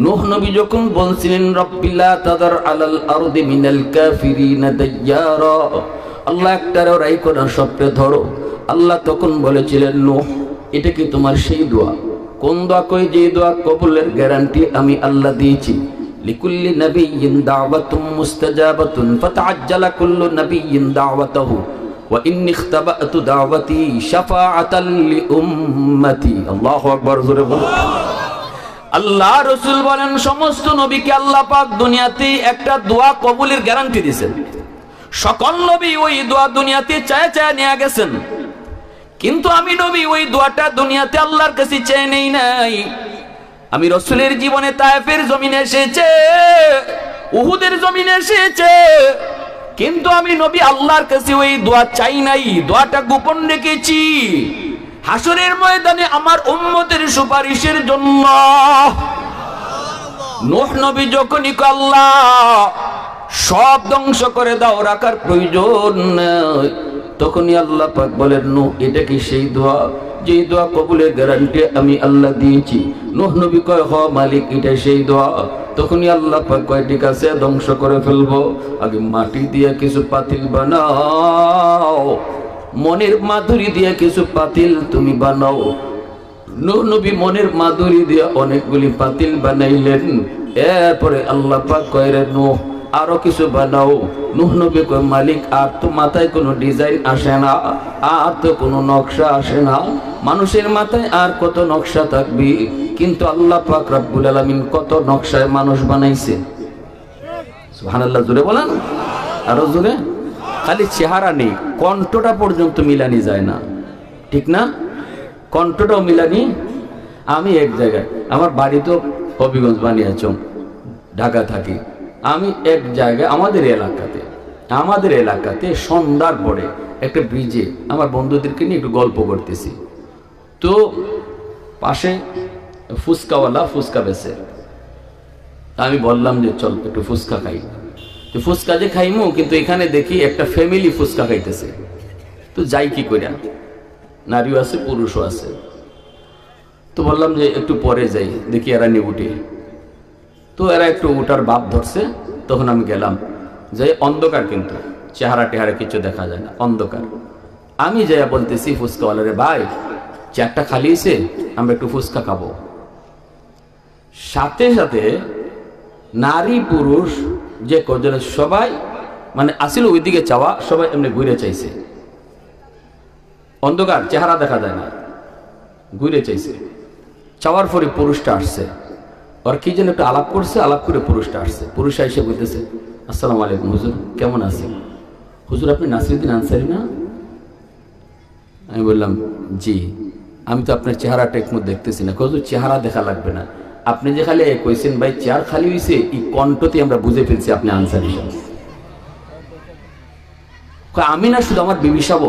নূহ নবী যখন বলছিলেন, রব্বিলা তাদার আলাল আরদি মিনাল কাফিরিনা দাইয়ারা, আল্লাহ একটারও রাইখো না, সবকে ধরো। আল্লাহ তখন বলেছিলেন, নূহ, এটা কি তোমার সেই দোয়া? কোন দোয়া? কই যে দোয়া কবুলের গ্যারান্টি আমি আল্লাহ দিয়েছি। লিকুল্লি নাবিয়্যিন দাওয়াতুম মুস্তাজাবাতুন ফাতাআজ্জালা কুল্লু নাবিয়্যিন দাওয়াতাহু ওয়া ইন্নী ইখতাবাতু দাওয়াতি শাফাআতাল লিউম্মতি। আল্লাহু আকবার, জোরে বলুন। আল্লাহ রাসূল বলেন, সমস্ত নবীকে আল্লাহ পাক দুনিয়াতে একটা দোয়া কবুলের গ্যারান্টি দিয়েছেন। সকল নবী ওই দোয়া দুনিয়াতে চায় চায় নিয়ে গেছেন। কিন্তু আমি নবী ওই দোয়াটা দুনিয়াতে আল্লাহর কাছে চেয়ে নেই নাই। আমি রাসূলের জীবনে তায়েফের জমিনে এসেছে, উহুদের জমিনে এসেছে, কিন্তু আমি নবী আল্লাহর কাছে ওই দোয়া চাই নাই, দোয়াটা গোপন রেখেছি হাসরের ময়দানে আমার উম্মতের সুপারিশের জন্য। নূহ নবী যখনই আল্লাহ সব ধ্বংস করে দাও, রাখার প্রয়োজন নাই, তখনই আল্লাহ পাক বলেন নূহ এটা কি সেই দোয়া যে দোয়া কবুলের গ্যারান্টি আমি আল্লাহ দিয়েছি? নূহ নবী কয় হ মালিক এটা সেই দোয়া। তখনই আল্লাহ পাক কয় ঠিক আছে ধ্বংস করে ফেলবো, আগে মাটি দিয়ে কিছু পাতিল বানাও, মনের মাধুরী দিয়ে কিছু পাতিল তুমি বানাও। নূহ নবী মনের মাধুরী দিয়ে অনেকগুলি পাতিল বানাইলেন। এরপরে আল্লাহ পাক কয় রে নূহ আরো কিছু বানাও। নূহ নবী কয় মালিক আর তো মাথায় কোনো ডিজাইন আসে না, আর তো কোনো নকশা আসে না, মানুষের মাথায় আর কত নকশা থাকবে, কিন্তু আল্লাহ পাক রব্বুল আলামিন কত নকশায় মানুষ বানাইছে। সুবহানাল্লাহ, জোরে বলেন, আরো জোরে। খালি চেহারা নেই, কণ্ঠটা পর্যন্ত মিলানি যায় না, ঠিক না? কণ্ঠটাও মিলানি। আমি এক জায়গায়, আমার বাড়ি তো হবিগঞ্জ বানিয়াচং, ঢাকা থাকি। আমি এক জায়গায় আমাদের এলাকাতে সন্ধ্যার পরে একটা ব্রিজে আমার বন্ধুদেরকে নিয়ে একটু গল্প করতেছি, তো পাশে ফুচকাওয়ালা ফুচকা বেচে। আমি বললাম যে চল একটু ফুচকা খাই। তো ফুচকা যে খাইমু, কিন্তু এখানে দেখি একটা ফ্যামিলি ফুচকা খাইতেছে, তো যাই কি কইরা, নারীও আছে পুরুষও আছে। তো বললাম যে একটু পরে যাই, দেখি এরা নিয়ে উঠে। তো এরা একটু উঠার ভাব ধরছে, তখন আমি গেলাম, যে অন্ধকার, কিন্তু চেহারা টেহারা কিছু দেখা যায় না, অন্ধকার। আমি যাইয়া বলতেছি ফুচকাওয়ালারে, ভাই চেয়ারটা খালি হয়েছে, আমরা একটু ফুচকা খাবো। সাথে সাথে নারী পুরুষ যে কজন সবাই মানে আসিল ওইদিকে চাওয়া, সবাই এমনি ঘুরে চাইছে, অন্ধকার চেহারা দেখা যায় না, ঘুরে চাইছে। চাওয়ার পরে পুরুষটা আসছে, ওর কি যেন একটু আলাপ করছে, আলাপ করে পুরুষটা আসছে। পুরুষটা এসে বলতেছে আসসালামু আলাইকুম হুজুর, কেমন আছেন? হুজুর আপনি নাসিরুদ্দিন আনসারী না? আমি বললাম জি। আমি তো আপনার চেহারাটা একটু দেখতেছি না। হুজুর চেহারা দেখা লাগবে না, আপনি যে খালি কইছেন ভাই চেয়ার খালি হয়েছে, এই কণ্ঠতে আমরা বুঝে ফেলছি আপনি আনসারী সাহেব। আমি না, শুধু আমার বিবি সাহেব,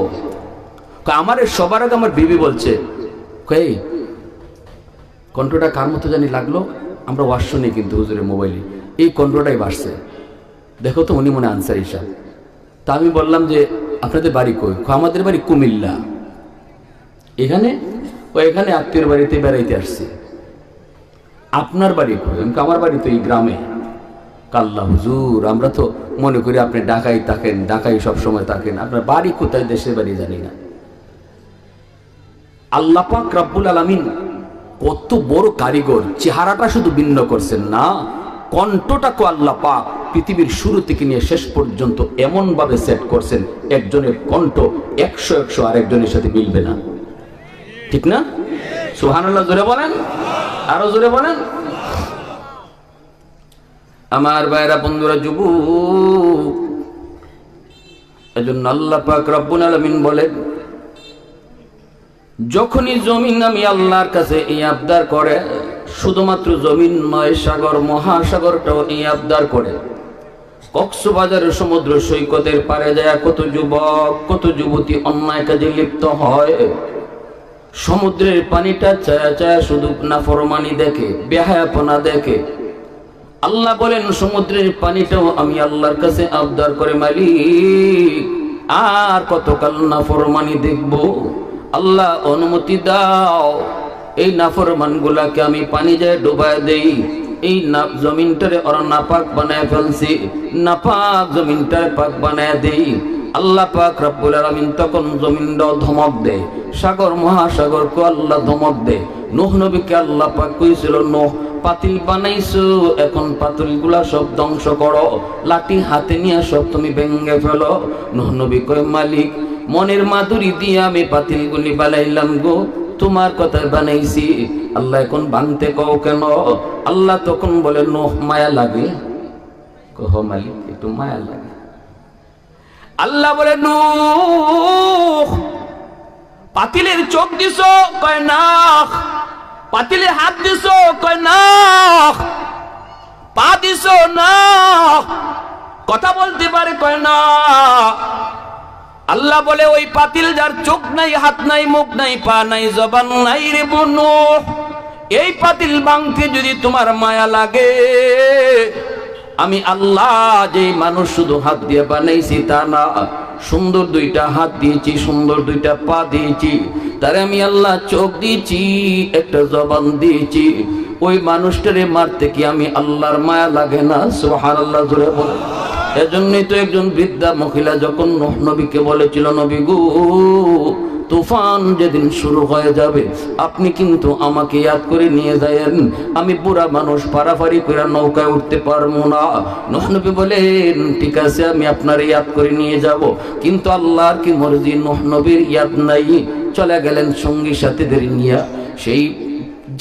আমার সবার আগে আমার বিবি বলছে কই কণ্ঠটা কার মতো জানি লাগলো, আমরা ওয়াজ শুনি কিন্তু হুজুরের মোবাইলে, এই কণ্ঠটাই বাসছে, দেখো তো উনি মনে আনসারী সাহেব। তা আমি বললাম যে আপনাদের বাড়ি কই? আমাদের বাড়ি কুমিল্লা। এখানে এখানে আত্মীয়র বাড়িতে বেড়াইতে আসছি। আপনার বাড়ি কই? আমার বাড়ি তো এই গ্রামে। কাল্লা হুজুর, আমরা তো মনে করি আপনি ঢাকায় থাকেন, ঢাকায় সবসময় থাকেন, আপনার বাড়ি কোথায়, দেশের বাড়ি জানি না। আল্লাহ পাক রব্বুল আলামিন কত বড় কারিগর, চেহারাটা শুধু ভিন্ন করছেন না, কণ্ঠটাকে আল্লাহ পাক পৃথিবীর শুরু থেকে নিয়ে শেষ পর্যন্ত এমন ভাবে সেট করছেন, একজনের কণ্ঠ 100 আরেকজনের সাথে মিলবে না, ঠিক না? সুবহানাল্লাহ, জোরে বলেন, আরো জোরে বলেন। আমার ভাইরা, বন্ধুরা, যুবক, এজন্য আল্লাহ পাক রব্বুল আলামিন বলেন, যখনই জমিন আমি আল্লাহর কাছে এই আবদার করে, শুধুমাত্র জমিন নয়, সাগর মহাসাগরটাও এই আবদার করে। কক্সবাজারের সমুদ্র সৈকতের পারে যায় কত যুবক কত যুবতী অন্যায় কাজে লিপ্ত হয়। সমুদ্রের পানিটা চায়া চায়া শুধু নাফরমানি দেখে, বেহায়াপনা দেখে। আল্লাহ বলেন সমুদ্রের পানিটাও আমি আল্লাহর কাছে আবদার করে, মালিক আর কতকাল নাফরমানি দেখবো, আল্লাহ অনুমতি দাও, এই নাফরমান গুলাকে আমি পানি যায় ডুবায় দেই, এই জমিনটারে ওরা নাপাক বানায় ফেলছি, নাপাক জমিনটারে পাক বানায় দেই। আল্লাহ পাক রব্বুল আলামিন তখন জমিনটাও ধমক দেয়, সাগর মহাসাগরকে আল্লাহ ধমক দেয়। নূহ নবীকে আল্লাহ পাক কইছিল, নূহ পাতিল বানাইছো, এখন পাতিলগুলা সব ধ্বংস করো, লাঠি হাতে নিয়ে সব তুমি ভেঙে ফেলো। নূহ নবী কয়, মালিক মনের মাধুরী দিয়ে আমি পাতিলগুলি বানাইলাম গো, তোমার কথায় বানাইছি, আল্লাহ এখন ভাঙতে কও কেন? আল্লাহ তখন বলে, নূহ মায়া লাগে? কহ মালিক একটু মায়া লাগে। আল্লাহ বলে, নূহ পাতিলের চোখ দিছো, কয় না। পাতিলে হাত দিছো, কয় না। পা দিছো, না। কথা বলতে পারে, কয় না। আল্লাহ বলে ওই পাতিল যার চোখ নাই, হাত নাই, মুখ নাই, পা নাই, জবান নাই রে বনু, এই পাতিল ভাঙতে যদি তোমার মায়া লাগে, আমি আল্লাহ যে মানুষ শুধু হাত দিয়ে বানাইছি তা না, সুন্দর দুইটা হাত দিয়েছি, সুন্দর দুইটা পা দিয়েছি, তারে আমি আল্লাহ চোখ দিয়েছি, একটা জবান দিয়েছি, ওই মানুষটারে মারতে কি আমি আল্লাহর মায়া লাগে না? সুবহানাল্লাহ জোরে বলে। এজন্যই তো একজন বৃদ্ধা মহিলা যখন নূহ নবীকে বলেছিল, নবী গো, তুফান যেদিন শুরু হয়ে যাবে আপনি কিন্তু আমাকে ইয়াদ করে নিয়ে যায়েন, আমি বুড়া মানুষ পারাপারি করে নৌকায় উঠতে পারবো না। নূহ নবী বলেন, ঠিক আছে আমি আপনার ইয়াদ করে নিয়ে যাব, কিন্তু আল্লাহর কি মর্জি, নূহ নবীর ইয়াদ নাই। চলে গেলেন সঙ্গী সাথীদের নিয়ে। সেই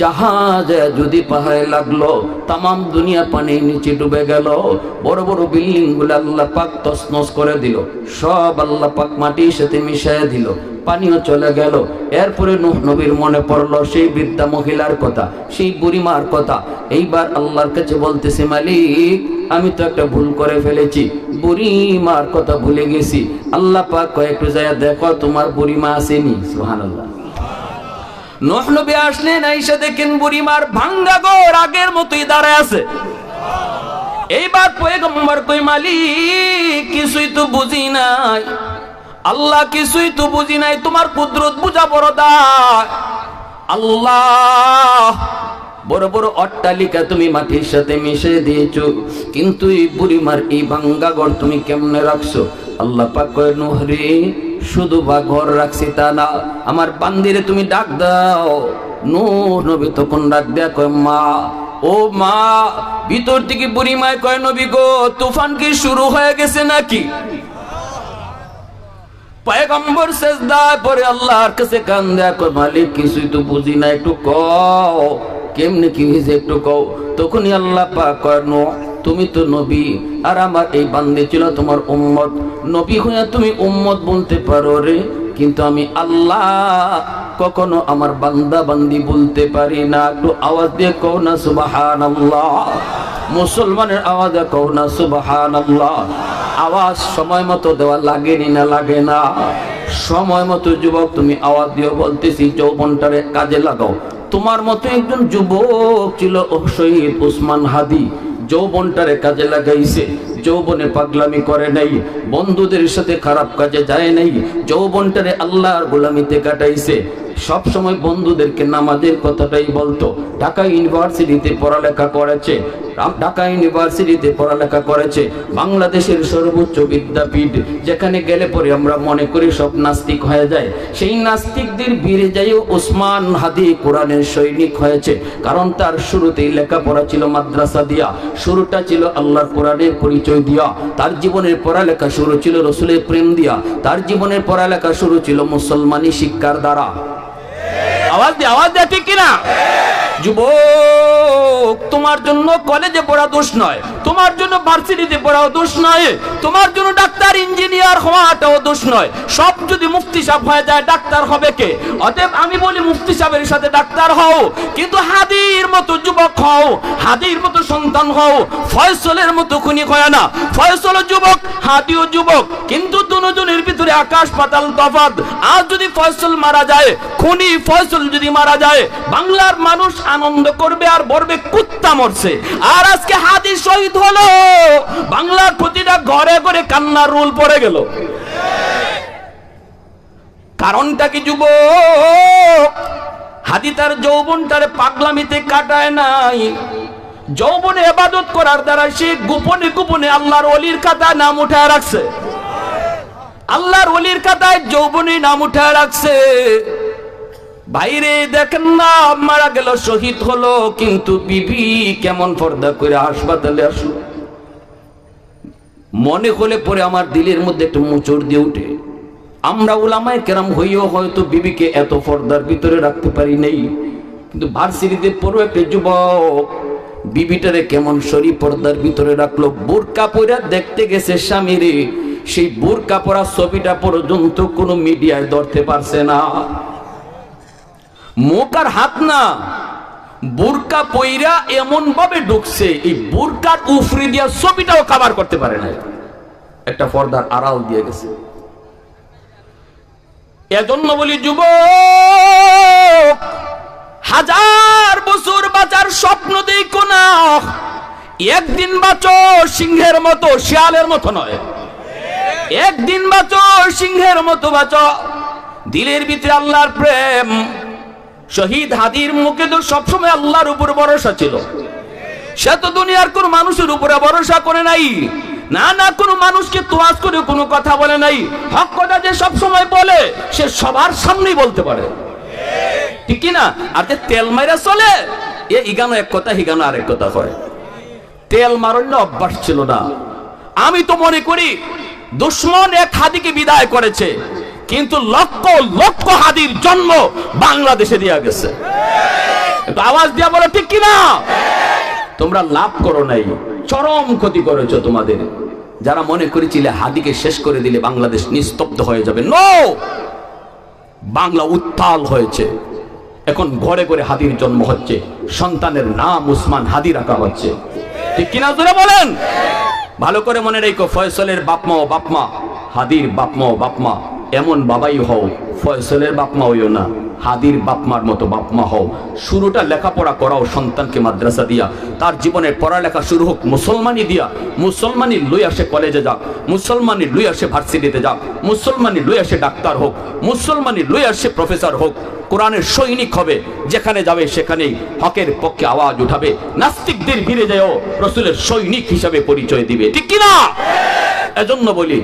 জাহাজ যদি পাহাড়ে লাগলো, তামাম দুনিয়া পানির নিচে ডুবে গেল, বড় বড় বিল্ডিং গুলো আল্লাহ পাক তছনছ করে দিল, সব আল্লাহ পাক মাটির সাথে মিশিয়ে দিল, পানিও চলে গেল। এরপরে নূহ নবীর মনে পড়লো সেই বৃদ্ধা মহিলার কথা, সেই বুড়িমার কথা। এইবার আল্লাহর কাছে বলতেছে, মালিক আমি তো একটা ভুল করে ফেলেছি, বুড়িমার কথা ভুলে গেছি। আল্লাহ পাক কয়েকটু যায় দেখো তোমার বুড়িমা আসেনি। সুবহানাল্লাহ। নূহ নবী আসলেন, আইসা দেখেন বুড়িমার ভাঙ্গা ঘর আগের মতোই দাঁড়ায় আছে। এইবার পয়গম্বর কই, মালিক কিছুই তো বুঝি নাই, আল্লাহ কিছুই তো বুঝি নাই, তোমার কুদরত বুঝা বড় দায়। আল্লাহ বড় বড় অট্টালিকা তুমি মাটির সাথে মিশে দিয়েছো, কিন্তু এই বুড়িমার এই ভাঙ্গা ঘর তুমি কেমনে রাখছো? আল্লাহ পাক কয়, নূহ রে, শুধু বা ঘর রাখছি তা না, আমার বান্দিরে তুমি ডাক দাও। নূহ নবী তখন ডাক দেয়া কয়, মা, ও মা। ভিতর থেকে বুড়িমায় কয়, নবী গো, তুফান কি শুরু হয়ে গেছে নাকি? পয়গম্বর সেজদায় পড়ে আল্লাহর কাছে কান দেয়া কয়, মালিক কিছুই তো বুঝি না, একটু কও কেমনে কি হয়েছে, একটু কও। তখনই আল্লাহ পাক কয়, নূহ তুমি তো নবী, আর আমার এই বান্দী ছিল তোমার উম্মত, নবী হইয়া তুমি উম্মত বলতে পারো রে, কিন্তু আমি আল্লাহ কখনো আমার বান্দা বান্দি বলতে পারি না। একটু আওয়াজ দিয়ে কও না সুবহানাল্লাহ। মুসলমানের আওয়াজে কও না সুবহানাল্লাহ। আওয়াজ সময় মতো দেওয়া লাগেনি না লাগে না? সময় মতো যুবক তুমি আওয়াজ দিও, বলতেছি যৌবনটারে কাজে লাগাও। তোমার মতো একজন যুবক ছিল শহীদ ওসমান হাদি, যৌবনটারে কাজে লাগাইছে, যৌবনে পাগলামি করে নাই, বন্ধুদের সাথে খারাপ কাজে যায় নাই, যৌবনটারে আল্লাহর গোলামিতে কাটাইছে। সব সময় বন্ধুদেরকে নামাজের কথাটাই বলতো। ঢাকা ইউনিভার্সিটিতে পড়ালেখা করেছে, ঢাকা ইউনিভার্সিটিতে পড়ালেখা করেছে, বাংলাদেশের সর্বোচ্চ বিদ্যাপীঠ, যেখানে গেলে পরে আমরা মনে করি সব নাস্তিক হয়ে যায়। সেই নাস্তিকদের ভিড়ে যাইও ওসমান হাদি কোরআনের সৈনিক হয়েছে, কারণ তার শুরুতেই লেখাপড়া ছিল মাদ্রাসা দিয়া, শুরুটা ছিল আল্লাহর কোরআনের পরিচয় দিয়া, তার জীবনের পড়ালেখা শুরু ছিল রসুলের প্রেম দিয়া, তার জীবনের পড়ালেখা শুরু ছিল মুসলমানি শিক্ষার দ্বারা। আওয়াজ দিয়ে ঠিক কিনা? যুবক, তোমার জন্য কলেজে পড়া দোষ নয়, তোমার জন্য ভার্সিটিতে পড়াও দোষ নয়, তোমার জন্য ডাক্তার ইঞ্জিনিয়ার হওয়াটাও দোষ নয়। সব যদি মুফতি সাহেব হয়ে যায়, ডাক্তার হবে কে? অতএব আমি বলি মুফতি সাহেবের সাথে ডাক্তার হও, কিন্তু হাদির মতো যুবক হও, হাদির মতো সন্তান হও। ফয়সলের মতো খুনি হয় না। ফয়সল যুবক, হাদিও যুবক, কিন্তু দুজনের ভিতরে আকাশ পাতাল তফাৎ। আজ যদি ফয়সল মারা যায়, খুনি ফয়সল যদি মারা যায়, বাংলার মানুষ আনন্দ করবে আর বলবে কুত্তা মরছে। আর আজকে হাদি শহীদ হলো, বাংলার প্রতিটা ঘরে ঘরে কান্নার রোল পড়ে গেল। কারণটা কি? যুবক, হাদি তার যৌবনটারে পাগলামিতে কাটায় নাই, যৌবনে ইবাদত করার দ্বারা সে গোপনে গোপনে আল্লাহর ওলির খাতায় নাম উঠায় রাখছে, আল্লাহর ওলির খাতায় যৌবনে নাম উঠায় রাখছে। বাইরে দেখেন না, মারা গেল, শহীদ হলো, কিন্তু বিবি কেমন পর্দা করে হাসপাতালে আসলো। মনে হলে পরে আমার দিলের মধ্যে একটু মোচড় দিয়ে উঠে। আমরা উলামায়ে কেরাম হইও হয়তো বিবিকে এত পর্দার ভিতরে রাখতে পারি নাই, কিন্তু ভার্সিটিতে পড়ো একটা যুবক বিবিটারে কেমন শরী পর্দার ভিতরে রাখলো। বোরকা পরে দেখতে গেছে স্বামীরে, সেই বোরকা পরা ছবিটা পর্যন্ত কোনো মিডিয়ায় ধরতে পারছে না। মুখ আর হাত না, বোরকা পইরা এমন ভাবে ঢুকছে এই বোরকার উফরি দিয়া ছবিটাও কভার করতে পারে না, একটা পর্দার আড়াল দিয়ে গেছে। এজন্য বলি যুবক, হাজার বছর বাঁচার স্বপ্ন দেখো না, একদিন বাঁচো সিংহের মতো, শিয়ালের মতো নয়। একদিন বাঁচো সিংহের মতো বাঁচো, দিলের ভিতরে আল্লাহর প্রেম। শহীদ হাদির মুখে তো সবসময় আল্লাহর উপর ভরসা ছিল, সে তো দুনিয়ার কোন মানুষের উপরে ভরসা করে নাই, না না কোন মানুষকে তোয়াজ করে কোনো কথা বলে নাই। হক কথা যে সব সময় বলে সে সবার সামনেই বলতে পারে, ঠিক কি না? আর যে তেল মাইরা চলে, এ ইগানো এক কথা হিগানো আরেক কথা হয়। তেল মারন্য অভ্যাস ছিল না। আমি তো মনে করি দুশ্মন এক হাদিকে বিদায় করেছে, কিন্তু লক্ষ লক্ষ হাদির জন্ম বাংলাদেশে দেয়া গেছে। একটু আওয়াজ দিয়া বলো ঠিক কি না? তোমরা লাভ করো নাই, চরম ক্ষতি করেছো তোমাদের। যারা মনে করেছিলে হাদিকে শেষ করে দিলে বাংলাদেশ নিস্তব্ধ হয়ে যাবে, নো, বাংলা উত্তাল হয়েছে। এখন ঘরে ঘরে হাদির জন্ম হচ্ছে, সন্তানের নাম উসমান হাদি রাখা হচ্ছে, ঠিক কিনা জোরে বলেন। ভালো করে মনে রেখো, ফয়সলের বাপমা ও বাপমা, হাদির বাপমা ও বাপমা, এমন বাবাই হও, ফয়সলের বাপমা হইও না, হাদির বাপমার মতো বাপমা হও। শুরুটা লেখাপড়া করাও সন্তানকে মাদ্রাসা দিয়া, তার জীবনের পড়ালেখা শুরু হোক মুসলমানি দিয়া। মুসলমানি লই আসে কলেজে যাক, মুসলমানি লই আসে ভার্সিটিতে যাক, মুসলমানি লই আসে ডাক্তার হোক, মুসলমানি লই আসে প্রফেসর হোক, কোরআনের সৈনিক হবে, যেখানে যাবে সেখানেই হকের পক্ষে আওয়াজ উঠাবে, নাস্তিকদের ভিড়ে যাও রাসূলের সৈনিক হিসাবে পরিচয় দিবে, ঠিক কি না? এজন্য বলি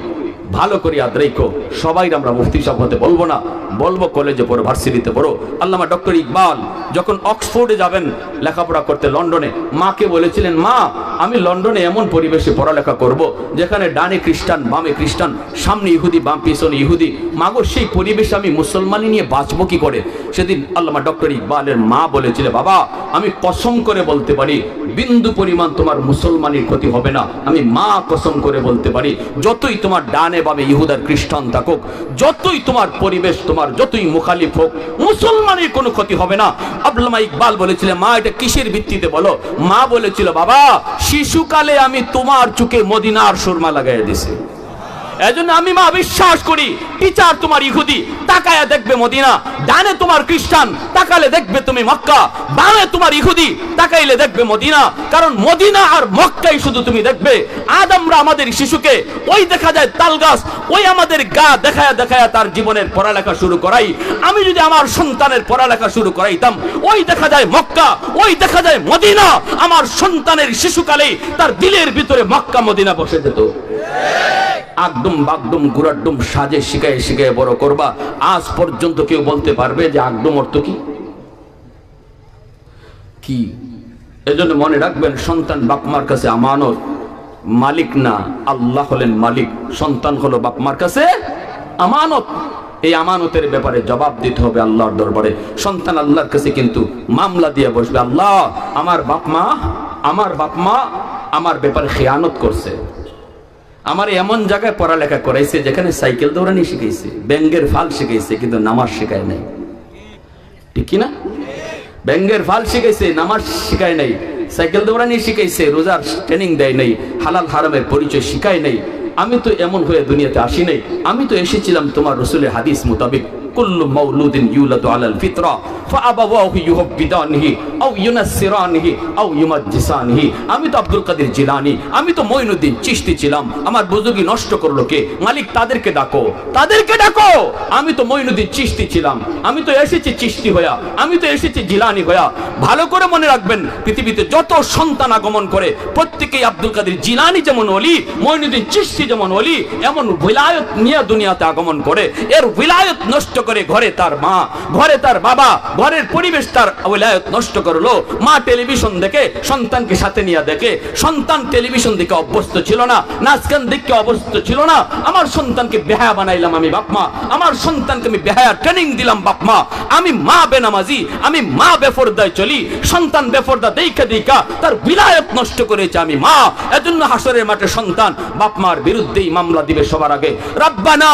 ভালো করে ইয়াদ রেখো, সবাই আমরা মুফতি সাহেব হতে বলবো না, বলবো কলেজে পড়ো, ভার্সিটিতে পড়ো। আল্লামা ডক্টর ইকবাল যখন অক্সফোর্ডে যাবেন লেখাপড়া করতে লন্ডনে, মাকে বলেছিলেন, মা আমি লন্ডনে এমন পরিবেশে পড়ালেখা করব যেখানে ডানে খ্রিস্টান বামে খ্রিস্টান, সামনে ইহুদি বাম পিছনে ইহুদি, মাগো সেই পরিবেশে আমি মুসলমানি নিয়ে বাঁচবো কি করে? সেদিন আল্লামা ডক্টর ইকবালের মা বলেছিল, বাবা আমি কসম করে বলতে পারি বিন্দু পরিমাণ তোমার মুসলমানির ক্ষতি হবে না, আমি মা কসম করে বলতে পারি যতই তোমার ডানে বামে ইহুদার খ্রিস্টান থাকুক, যতই তোমার পরিবেশ তোমার যতই মুখালিফ হোক, মুসলমানের কোনো ক্ষতি হবে না। আল্লামা ইকবাল বলেছিলেন, মা এটা কিসের ভিত্তিতে বলো? মা বলেছিল, বাবা শিশুকালে আমি তোমার চোখে মদিনার সুরমা লাগাইয়া দিছি, এজন্য আমি মা বিশ্বাস করি টিচার তোমার ইহুদি, তাকায়া দেখবে মদিনা, ডানে তোমার খ্রিস্টান, তাকালে দেখবে তুমি মক্কা, বামে তোমার ইহুদি, তাকাইলে দেখবে মদিনা, কারণ মদিনা আর মক্কাই শুধু তুমি দেখবে। আজ আমরা আমাদের শিশুকে ওই দেখা যায় তাল গাছ, ওই আমাদের গা দেখায়া দেখায়া তার জীবনের পড়ালেখা শুরু করাই। আমি যদি আমার সন্তানের পড়ালেখা শুরু করাইতাম, ওই দেখা যায় মক্কা, ওই দেখা যায় মদিনা, আমার সন্তানের শিশুকালেই তার দিলের ভিতরে মক্কা মদিনা বসে যেত। আকদম বাগদম গুরাড্ডম সাজে শিখায় শিখায় বড় করবা। আজ পর্যন্ত কেউ বলতে পারবে যে আকদম অর্থ কি? কি? এজন্য মনে রাখবেন, সন্তান বাপমার কাছে আমানত, মালিক না, আল্লাহ হলেন মালিক, সন্তান হলো বাপমার কাছে আমানত। এই আমানতের ব্যাপারে জবাব দিতে হবে আল্লাহর দরবারে। সন্তান আল্লাহর কাছে কিন্তু মামলা দিয়ে বসবে, আল্লাহ আমার বাপমা আমার ব্যাপারে খেয়ানত করছে, আমার এমন জায়গায় পড়ালেখা করাইছে যেখানে সাইকেল দৌড়ানি শিখাইছে, ব্যাঙ্গের ফাল শিখাইছে, কিন্তু নামাজ শিখায় নাই, ঠিক কিনা? ব্যাঙ্গের ফাল শিখাইছে, নামাজ শিখায় নাই, সাইকেল দৌড়ানি শিখাইছে, রোজার ট্রেনিং দেয় নাই, হালাল হারামের পরিচয় শিখায় নাই। আমি তো এমন হয়ে দুনিয়াতে আসি নাই, আমি তো এসেছিলাম তোমার রাসূলের হাদিস মোতাবেক, কুল্লু মাউলুদিন ইউলাদু আলাল ফিতরা ফাআবাওয়াহু ইউহাব্বিদানিহি আও ইউনাসসিরানিহি আও ইউমাজ্জিসানিহি। আমি তো আব্দুল কাদের জিলানী, আমি তো মঈনুদ্দিন চিশতি ছিলাম, আমার বুজুর্গি নষ্ট করলো কে? মালিক তাদেরকে ডাকো, তাদেরকে ডাকো। আমি তো মঈনুদ্দিন চিশতি ছিলাম, আমি তো এসেছি চিশতি হইয়া, আমি তো এসেছি জিলানী হইয়া। ভালো করে মনে রাখবেন, পৃথিবীতে যত সন্তান আগমন করে প্রত্যেকেই আব্দুল কাদের জিলানী যেমন ওলি, মঈনুদ্দিন চিশতি যেমন ওলি, এমন উইলায়াত নিয়ে দুনিয়াতে আগমন করে। এর উইলায়াত নষ্ট করে ঘরে তার মা, ঘরে তার বাবা, ঘরের পরিবেশ তার ওলায়ত নষ্ট করলো। মা টেলিভিশন দেখে সন্তানকে সাথে নিয়ে দেখে, সন্তান টেলিভিশন দিকে অভ্যস্ত ছিল না, নাচ গান দিকে অভ্যস্ত ছিল না। আমার সন্তানকে বেহায়া বানাইলাম আমি বাপ মা, আমার সন্তানকে আমি বেহায়া ট্রেনিং দিলাম বাপ মা। আমি মা বেনামাজি, আমি মা বেফরদায় চলি, সন্তান বেফরদা দেখা দেখা তার বিলায়ত নষ্ট করেছে আমি মা। এজন্য হাসরের মাঠে সন্তান বাপ মার বিরুদ্ধেই মামলা দিবে সবার আগে। রব্বানা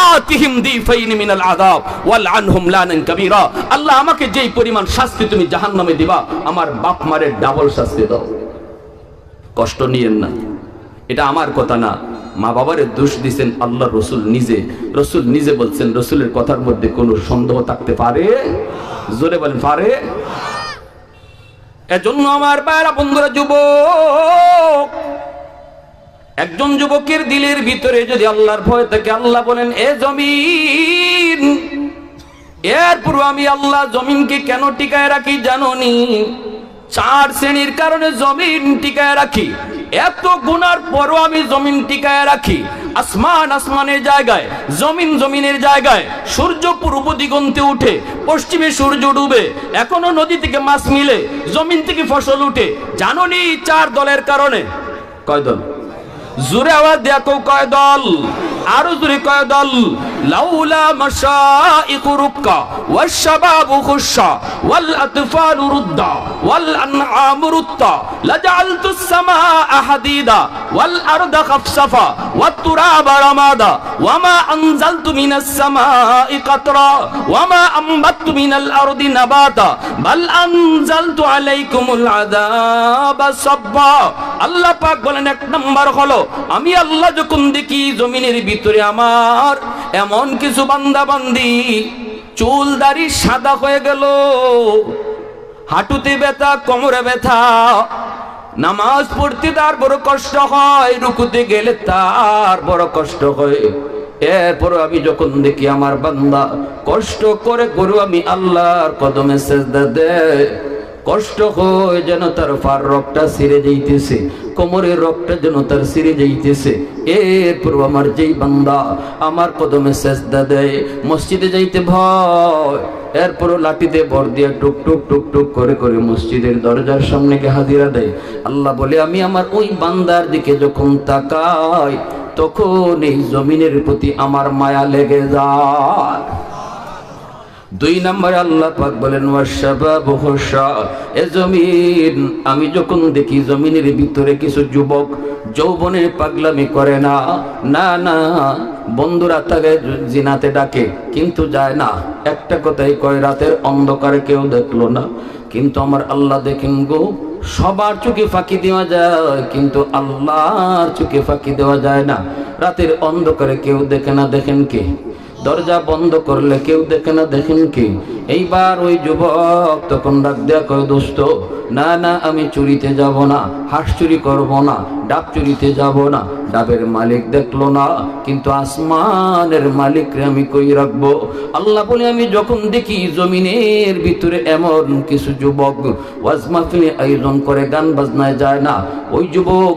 আতিহিম দিফাইন মিনাল আযাব ওয়াল আনহুম লানান কাবীরা। আল্লাহ আমাকে যেই পরিমাণ শাস্তি তুমি জাহান্নামে দিবা, আমার বাপ মারে ডাবল শাস্তি দাও। কষ্ট নিয়েন না, এটা আমার কথা না। মা বাবারে দোষ দিবেন আল্লাহ রাসূল নিজে। রাসূল নিজে বলছেন, রাসূলের কথার মধ্যে কোনো সন্দেহ থাকতে পারে? জোরে বলেন পারে? এজন্য আমার ভাইরা বন্ধুরা, যুবক, একজন যুবকের দিলের ভিতরে যদি আল্লাহর ভয় থাকে, আল্লাহ বলেন এ জমিন, এরপর আমি আল্লাহ জমিনকে কেন টিকায় রাখি জানোনি? 4 শ্রেণীর কারণে জমিন টিকায় রাখি। এত গুনার পরও আমি জমিন টিকায় রাখি। আসমান আসমানের জায়গায়, জমিন জমিনের জায়গায়। সূর্য পূর্ব দিগন্তে উঠে, পশ্চিমে সূর্য ডুবে, এখনো নদী থেকে মাছ মিলে, জমিন থেকে ফসল উঠে। জানোনি 4 দলের কারণে? কয় দল? জোরে আওয়াজ দেখো, কয় দল? আরো জোরে কয় দল? লাউলা মাশাইকু রুক্কা ওয়াশ শাবাবু খুশা ওয়াল আতফালু রুদ্দা ওয়াল আনআমু রুত্তা লাজআলতুস সামাআ হাদিদা ওয়াল আরদা খাফসাফা ওয়াত তুরাবা রামাদা ওয়ামা আনজালতু মিনাস সামাই কাতরা ওয়ামা আমবাততু মিনাল আরদি নাবাতা বাল আনজালতু আলাইকুমুল আযাবা সাব্বা। আল্লাহ পাক বলেন, 1 নাম্বার হলো আমি আল্লাহ যখন দেখি জমিনের ভিতরে আমার এমন কিছু বান্দা বান্দি চুল দাড়ি সাদা হয়ে গেল, হাঁটুতে ব্যথা, কোমরে ব্যথা, নামাজ পড়তে তার বড় কষ্ট হয়, রুকুতে গেলে তার বড় কষ্ট হয়। এরপর আমি যখন দেখি আমার বান্দা কষ্ট করে গরু আমি আল্লাহর কদমে সেজদা দেয়, কষ্ট হয় যেন তার ফার রক্তটা ছিঁড়ে যাইতেছে, কোমরের রক্তটা যেন তার ছিঁড়ে যাইতেছে। এরপর আমার যেই বান্দা আমার কদমে সেজদা দেয়, মসজিদে যাইতে ভয়, এরপরও লাঠিতে ভর দিয়ে টুক টুক টুক টুক করে করে মসজিদের দরজার সামনে গিয়ে হাজিরা দেয়। আল্লাহ বলে, আমি আমার ওই বান্দার দিকে যখন তাকাই, তখন এই জমিনের প্রতি আমার মায়া লেগে যায়। 2 নম্বরে আল্লাহ পাক বলেন, ওয়াশাবাবু খুশা, এ জমিন, আমি যখন দেখি জমিনের ভিতরে কিছু যুবক যৌবনে পাগলামি করে না, না না, বন্ধুরা তাকে জিনাতে ডাকে কিন্তু যায় না, একটা কথাই কয়, রাতের অন্ধকারে কেউ দেখলো না, কিন্তু আমার আল্লাহ দেখেন গো। সবার চোখে ফাঁকি দেওয়া যায়, কিন্তু আল্লাহর চোখে ফাঁকি দেওয়া যায় না। রাতের অন্ধকারে কেউ দেখে না, দেখেন কে? দরজা বন্ধ করলে কেউ দেখে না, দেখেন কি? এইবার ওই যুবক তখন ডাক দেয়া কয়, দোস্ত, না না, আমি চুরিতে যাব না, হাঁস চুরি করব না, ডাব চুরিতে যাব না। ডাবের মালিক দেখলো না, কিন্তু আসমানের মালিকরে আমি কই রাখবো? আল্লাহ বলে, আমি যখন দেখি জমিনের ভিতরে এমন কিছু যুবক ওয়াজ মাহফিলে আয়োজন করে, গান বাজনায় যায় না, ওই যুবক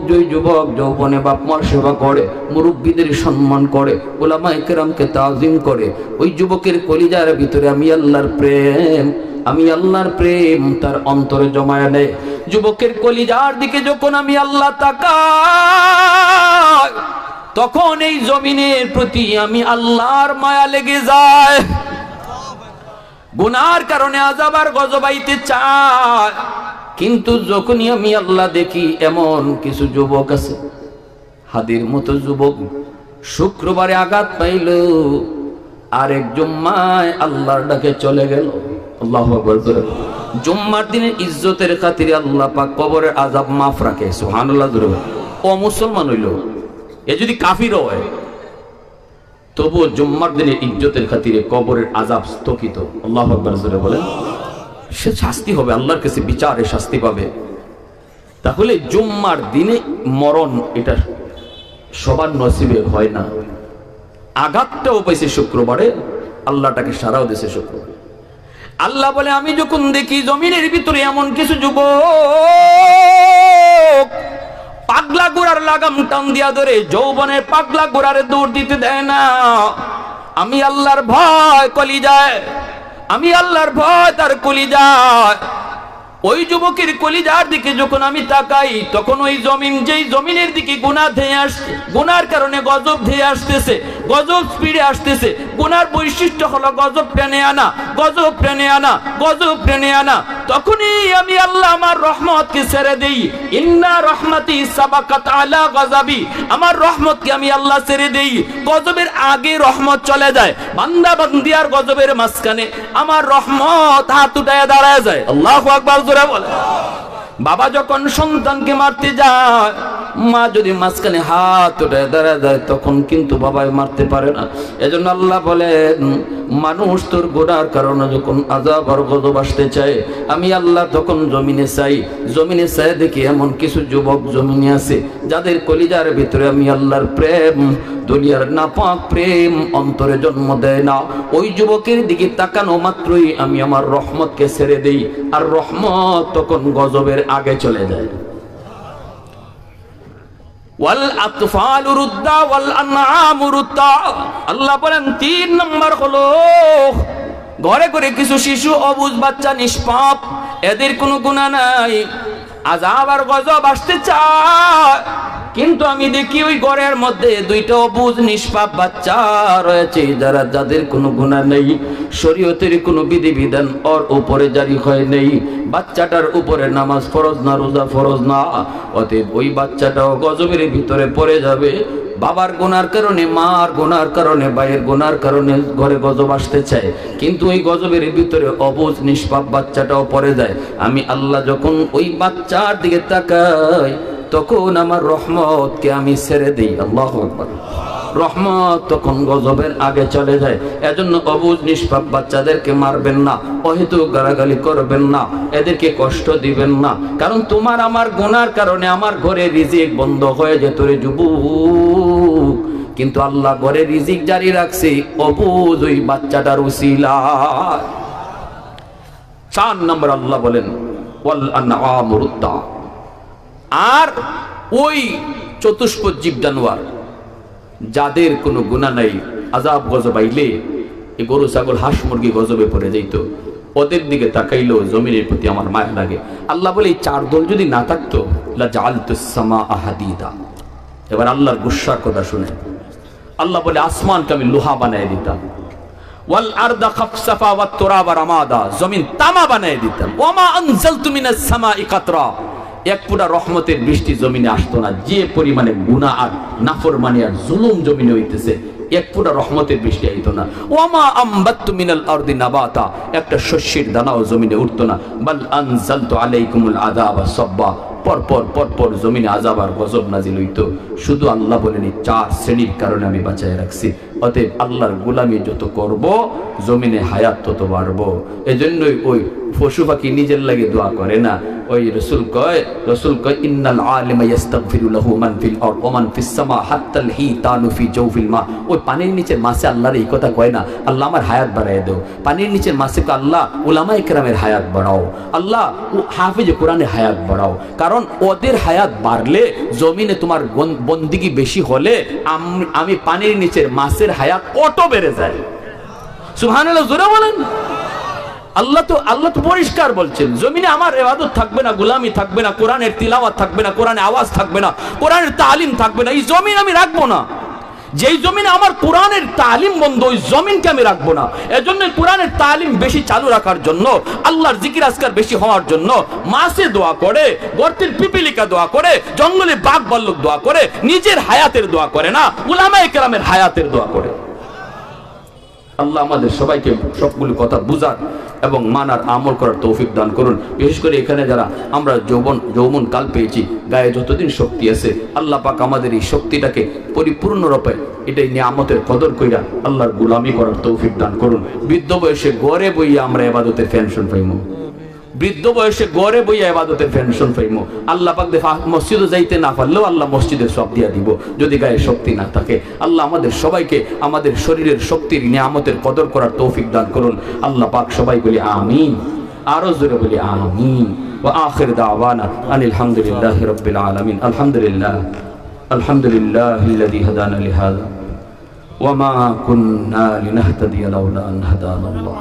যৌবনে বাপ মার সেবা করে, মুরব্বীদের সম্মান করে, উলামায়ে কেরামকে তাজিম করে, ওই যুবকের কলিজার ভিতরে আমি আল্লাহর প্রেম, আমি আল্লাহর প্রেম তার অন্তরে জমায়া নেয়। যুবকের কলিজার দিকে যখন আমি আল্লাহ তাকাই, তখন এই জমিনের প্রতি আমি আল্লাহর মায়া লেগে যায়। গুনার কারণে আযাব আর গজব আইতে চায়, কিন্তু যখনই আমি আল্লাহ দেখি এমন কিছু যুবক আছে, হাদির মতো যুবক, শুক্রবারে আঘাত পাইল, আরেক জুম্মায় আল্লাহর ডাকে চলে গেল। আল্লাহু আকবার। জুম্মার দিনের ইজ্জতের খাতিরে আল্লাহ পাক কবরের আযাব মাফ রাখে। সুবহানাল্লাহ। ও মুসলমান হইল, এ যদি কাফির হয় তবুও জুম্মার দিনের ইজ্জতের খাতিরে কবরের আযাব স্থগিত। আল্লাহু আকবার জোরে বলেন। সে শাস্তি হবে, আল্লাহর কাছে বিচারে শাস্তি পাবে। তাহলে জুম্মার দিনে মরণ এটা সবার নসিবে হয় না। আঘাতটাও পাইছে শুক্রবারে, আল্লাহটাকে সারাও দিয়েছে শুক্রবারে। আল্লাহ বলে, আমি যখন দেখি জমিনের ভিতরে এমন কিছু যুবক পাগলা ঘোড়ার লাগাম টান দিয়া ধরে, যৌবনের পাগলা ঘোড়ারে দৌড় দিতে দেয় না, আমি আল্লাহর ভয় কলিজায়, আমি আল্লাহর ভয় তার কলিজায়। ওই যুবকের কলিজার দিকে যখন আমি তাকাই, তখন ওই জমিন, যেই জমিনের দিকে গুনাহ ধেয়ে আসছে, গুনার কারণে গজব ধেয়ে আসতেছে, গজব স্পিডে আসতেছে। গুনার বৈশিষ্ট্য হলো গজব টেনে আনা, গজব টেনে আনা, গজব টেনে আনা। তখনই আমি আল্লাহ আমার রহমতকে ছেড়ে দেই। ইন্না রহমতি সাবাকাত আলা গজাবি, আমার রহমতকে আমি আল্লাহ ছেড়ে দেই। গজবের আগে রহমত চলে যায়, বান্দা বান্দি আর গজবের মাঝখানে আমার রহমত হাত উঠায় দাঁড়ায় যায়। আল্লাহু আকবার জোরে বলে। বাবা যখন সন্তানকে মারতে যায়, মা যদি মাঝখানে হাত উঠায় দাঁড়ায় যায়, তখন কিন্তু বাবাই মারতে পারে না। এজন্য আল্লাহ বলেন, মানুষ তোর গুনার কারণে যখন আযাব আর গজব আসতে চায়, আমি আল্লাহ তখন জমিনে চাই। জমিনে চাই দেখি এমন কিছু যুবক জমিনে আছে যাদের কলিজার ভিতরে আমি আল্লাহর প্রেম, দুনিয়ার নাপাক প্রেম অন্তরে জন্ম দেয় না। ওই যুবকের দিকে তাকানো মাত্রই আমি আমার রহমতকে ছেড়ে দেই, আর রহমত তখন গজবের আগে চলে যায়। ওয়াল আতফালু রুদ্দা ওয়াল আনআমু রুদ্দা, আল্লাহ বলেন 3 নম্বর হলো ঘরে ঘরে কিছু শিশু, অবুঝ বাচ্চা, নিষ্পাপ, এদের কোনো গুনাহ নাই, আযাব আর গজব আসতে চায়, কিন্তু আমি দেখি ওই ঘরের মধ্যে 2টা অবুঝ নিষ্পাপ বাচ্চা রয়েছে, যাদের কোনো গুনাহ নেই, শরীয়তের কোনো বিধিবিধান ওর উপরে জারি হয় নেই, বাচ্চাটার উপরে নামাজ ফরজ না, রোজা ফরজ না, অতএব ওই বাচ্চাটাও গজবের ভিতরে পড়ে যাবে। বাবার গুনার কারণে, মার গুনার কারণে, ভাইয়ের গুনার কারণে ঘরে গজব আসতে চায়, কিন্তু ওই গজবের ভিতরে অবুঝ নিষ্পাপ বাচ্চাটাও পড়ে যায়। আমি আল্লাহ যখন ওই বাচ্চার দিকে তাকাই, তখন আমার রহমতকে আমি ছেড়ে দিই। আল্লাহু আকবার। রহমত তখন গজবের আগে চলে যায়। এজন্য অবুঝ নিষ্পাপ বাচ্চাদেরকে মারবেন না, অহেতুক গালাগালি করবেন না, এদেরকে কষ্ট দিবেন না, কারণ তোমার আমার গুনার কারণে আমার ঘরে রিজিক বন্ধ হয়ে যেত রে যুবক, কিন্তু আল্লাহ ঘরে রিজিক জারি রাখছে অবুঝ ওই বাচ্চাটার উসিলায়। 4 নম্বর আল্লাহ বলেন ওয়াল আনআমু রুদ্দা, আর ওই চতুষ্পদ জীব জানোয়ার যাদের কোনো গুনাহ নাই, আযাব গজব আইলে এই গরু ছাগল হাঁস মুরগি গজবে পড়ে যাইতো, ওদের দিকে তাকাইলেও জমিনের প্রতি আমার মায়া লাগে। আল্লাহ বলে এই 4 দল যদি না থাকতো, লা জাআলতুস সামাআ হাদিদা। এবার আল্লাহর গুসার কথা শুনে আল্লাহ বলে আসমানকে আমি লোহা বানায় দিতাম, ওয়াল আরদা খাফসাফা ওয়াত তুরাবা রামাদা, জমিন তামা বানায় দিতাম, ওয়ামা আনজালতু মিনাস সামাই কাতরা, এক ফোঁটা রহমতের বৃষ্টি জমিনে আসতো না। যে পরিমাণে গুনাহ আর নাফরমানি আর জুলুম জমিনে হইতেছে, এক ফোঁটা রহমতের বৃষ্টি আইতো না। ওয়ামা আমবাততু মিনাল আরদি নাবাতা, একটা শস্যের দানাও জমিনে উঠতো না। বাল আনজালতু আলাইকুমুল আযাবা সাব্বা, পরপর জমিনে আযাব আর গজব নাজিল হইতো। শুধু আল্লাহ বলেন এই 4 শ্রেণীর কারণে আমি বাঁচায় রাখছি। অতএব আল্লাহর গোলামি যত করব, জমিনে হায়াত তত বাড়বো। এজন্যই ওই পশু পাখি নিজের লাগে দোয়া করে না। ওই রাসূল কয় ইন্নাল আলিমা ইস্তাগফিরু লাহু মান ফিল আরদ ওয়া মান ফিস সামা হাত্তাল হিতানু ফি জাওফিল মা। ওই পানির নিচের মাছে আল্লাহর এই কথা কয় না, আল্লাহ আমার হায়াত বাড়ায় দাও। পানির নিচের মাছে কয় আল্লাহ উলামায়ে কেরামের হায়াত বাড়াও, আল্লাহ হাফেজে কোরআনের হায়াত বাড়াও, কারণ ওদের হায়াত বাড়লে, জমিনে তোমার বন্দিগি বেশি হলে আমি পানির নিচের মাছের হায়াত অটো বেড়ে যায়। সুবহানাল্লাহ, জোরে বলেন। আল্লাহ তো পরিষ্কার বলছেন, জমিনে আমার ইবাদত থাকবে না, গোলামি থাকবে না, কোরআনের তিলাওয়াত থাকবে না, কোরআনের আওয়াজ থাকবে না, কোরআনের তালিম থাকবে না, এই জমিন আমি রাখবো না। যেই জমিনে আমার কোরআনের তালিম বন্ধ, ওই জমিনকে আমি রাখবো না। এজন্য কোরআনের তালিম বেশি চালু রাখার জন্য, আল্লাহর জিকির আজকার বেশি হওয়ার জন্য মাসে দোয়া করে, গর্তের পিপিলিকা দোয়া করে, জঙ্গলে বাঘ ভাল্লুক দোয়া করে, নিজের হায়াতের দোয়া করে না, উলামায়ে কেরামের হায়াতের দোয়া করে। আল্লাহ আমাদের সবাইকে সবগুলো কথা বুঝার এবং মানার, আমল করার তৌফিক দান করুন। বিশেষ করে এখানে যারা আমরা যৌবন কাল পেয়েছি, গায়ে যতদিন শক্তি আছে, আল্লাহ পাক আমাদের এই শক্তিটাকে পরিপূর্ণরূপে এটাই নিয়ামতের কদর কইরা আল্লাহর গোলামি করার তৌফিক দান করুন। বৃদ্ধ বয়সে গড়ে বইয়া আমরা ইবাদতের পেনশন পাইমু, বৃদ্ধ বয়সে গড়ে বইয়া ইবাদতের পেনশন পাইমু। আল্লাহ পাক মসজিদে যাইতে না পারলেও আল্লাহ মসজিদের সব দিয়া দিব, যদি গায়ে শক্তি না থাকে। আল্লাহ আমাদের সবাইকে আমাদের শরীরের শক্তির নিয়ামতের কদর করার তৌফিক দান করুন। আল্লাহ পাক সবাই বলি আমিন, আরো জোরে বলি আমিন। ওয়া আখির দাওয়ানা আনিল হামদুলিল্লাহি রাব্বিল আলামিন। আলহামদুলিল্লাহিল্লাযী হাদানা লিহাযা وما كنا لنهتدي لولا أن هدانا الله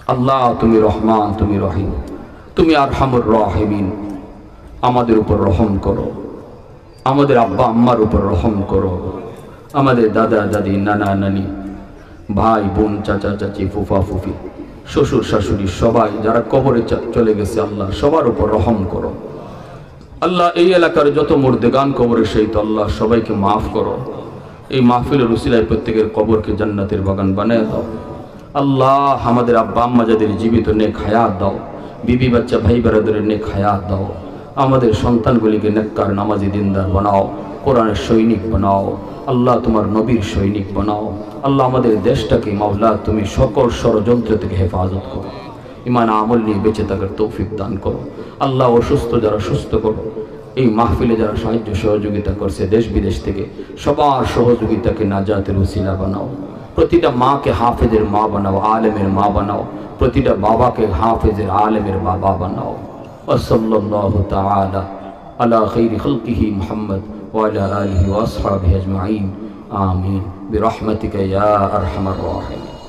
আল্লাহ তুমি রহমান তুমি রহিম তুমি আরহামুর রাহিমিন আমাদের উপর রহম করো আমাদের আব্বা আম্মার উপর রহম করো আমাদের দাদা দাদি নানা নানি ভাই বোন চাচা চাচি ফুফা ফুফি শ্বশুর শাশুড়ি সবাই যারা কবরে চলে গেছে আল্লাহ সবার উপর রহম করো আল্লাহ এই এলাকার যত মুর্দেগান কবরে শহীদ আল্লাহ সবাইকে মাফ করো এই মাহফিলের উসিলায় প্রত্যেকের কবরকে জান্নাতের বাগান বানিয়ে দাও আল্লাহ আমাদের আব্বা আম্মা যাদের জীবিত নেক হায়াত দাও বিবি বাচ্চা ভাই বেরাদের নেক হায়াত দাও আমাদের সন্তানগুলিকে নেককার নামাজি দিনদার বানাও কোরআনের সৈনিক বানাও আল্লাহ তোমার নবীর সৈনিক বানাও আল্লাহ আমাদের দেশটাকে মাওলা তুমি সকল ষড়যন্ত্র থেকে হেফাজত করো ইমান আমল নিয়ে বেঁচে থাকার তৌফিক দান করো আল্লাহ অসুস্থ যারা সুস্থ করো এই মাহফিলে যারা সাহায্য সহযোগিতা করছে দেশ বিদেশ থেকে সবার সহযোগিতাকে নাজাতের উসিলা বানাও প্রতিটা মাকে হাফেজের মা বানাও আলেমের মা বানাও প্রতিটা বাবাকে হাফেজের আলেমের বাবা বানাও ওয়াসাল্লাল্লাহু তাআলা আলা খাইরি খালকিহি মুহাম্মদ ওয়া আলা আলিহি ওয়া আসহাবিহি আজমাইন আমিন বিরহমাতিকা ইয়া আরহামার রাহিমিন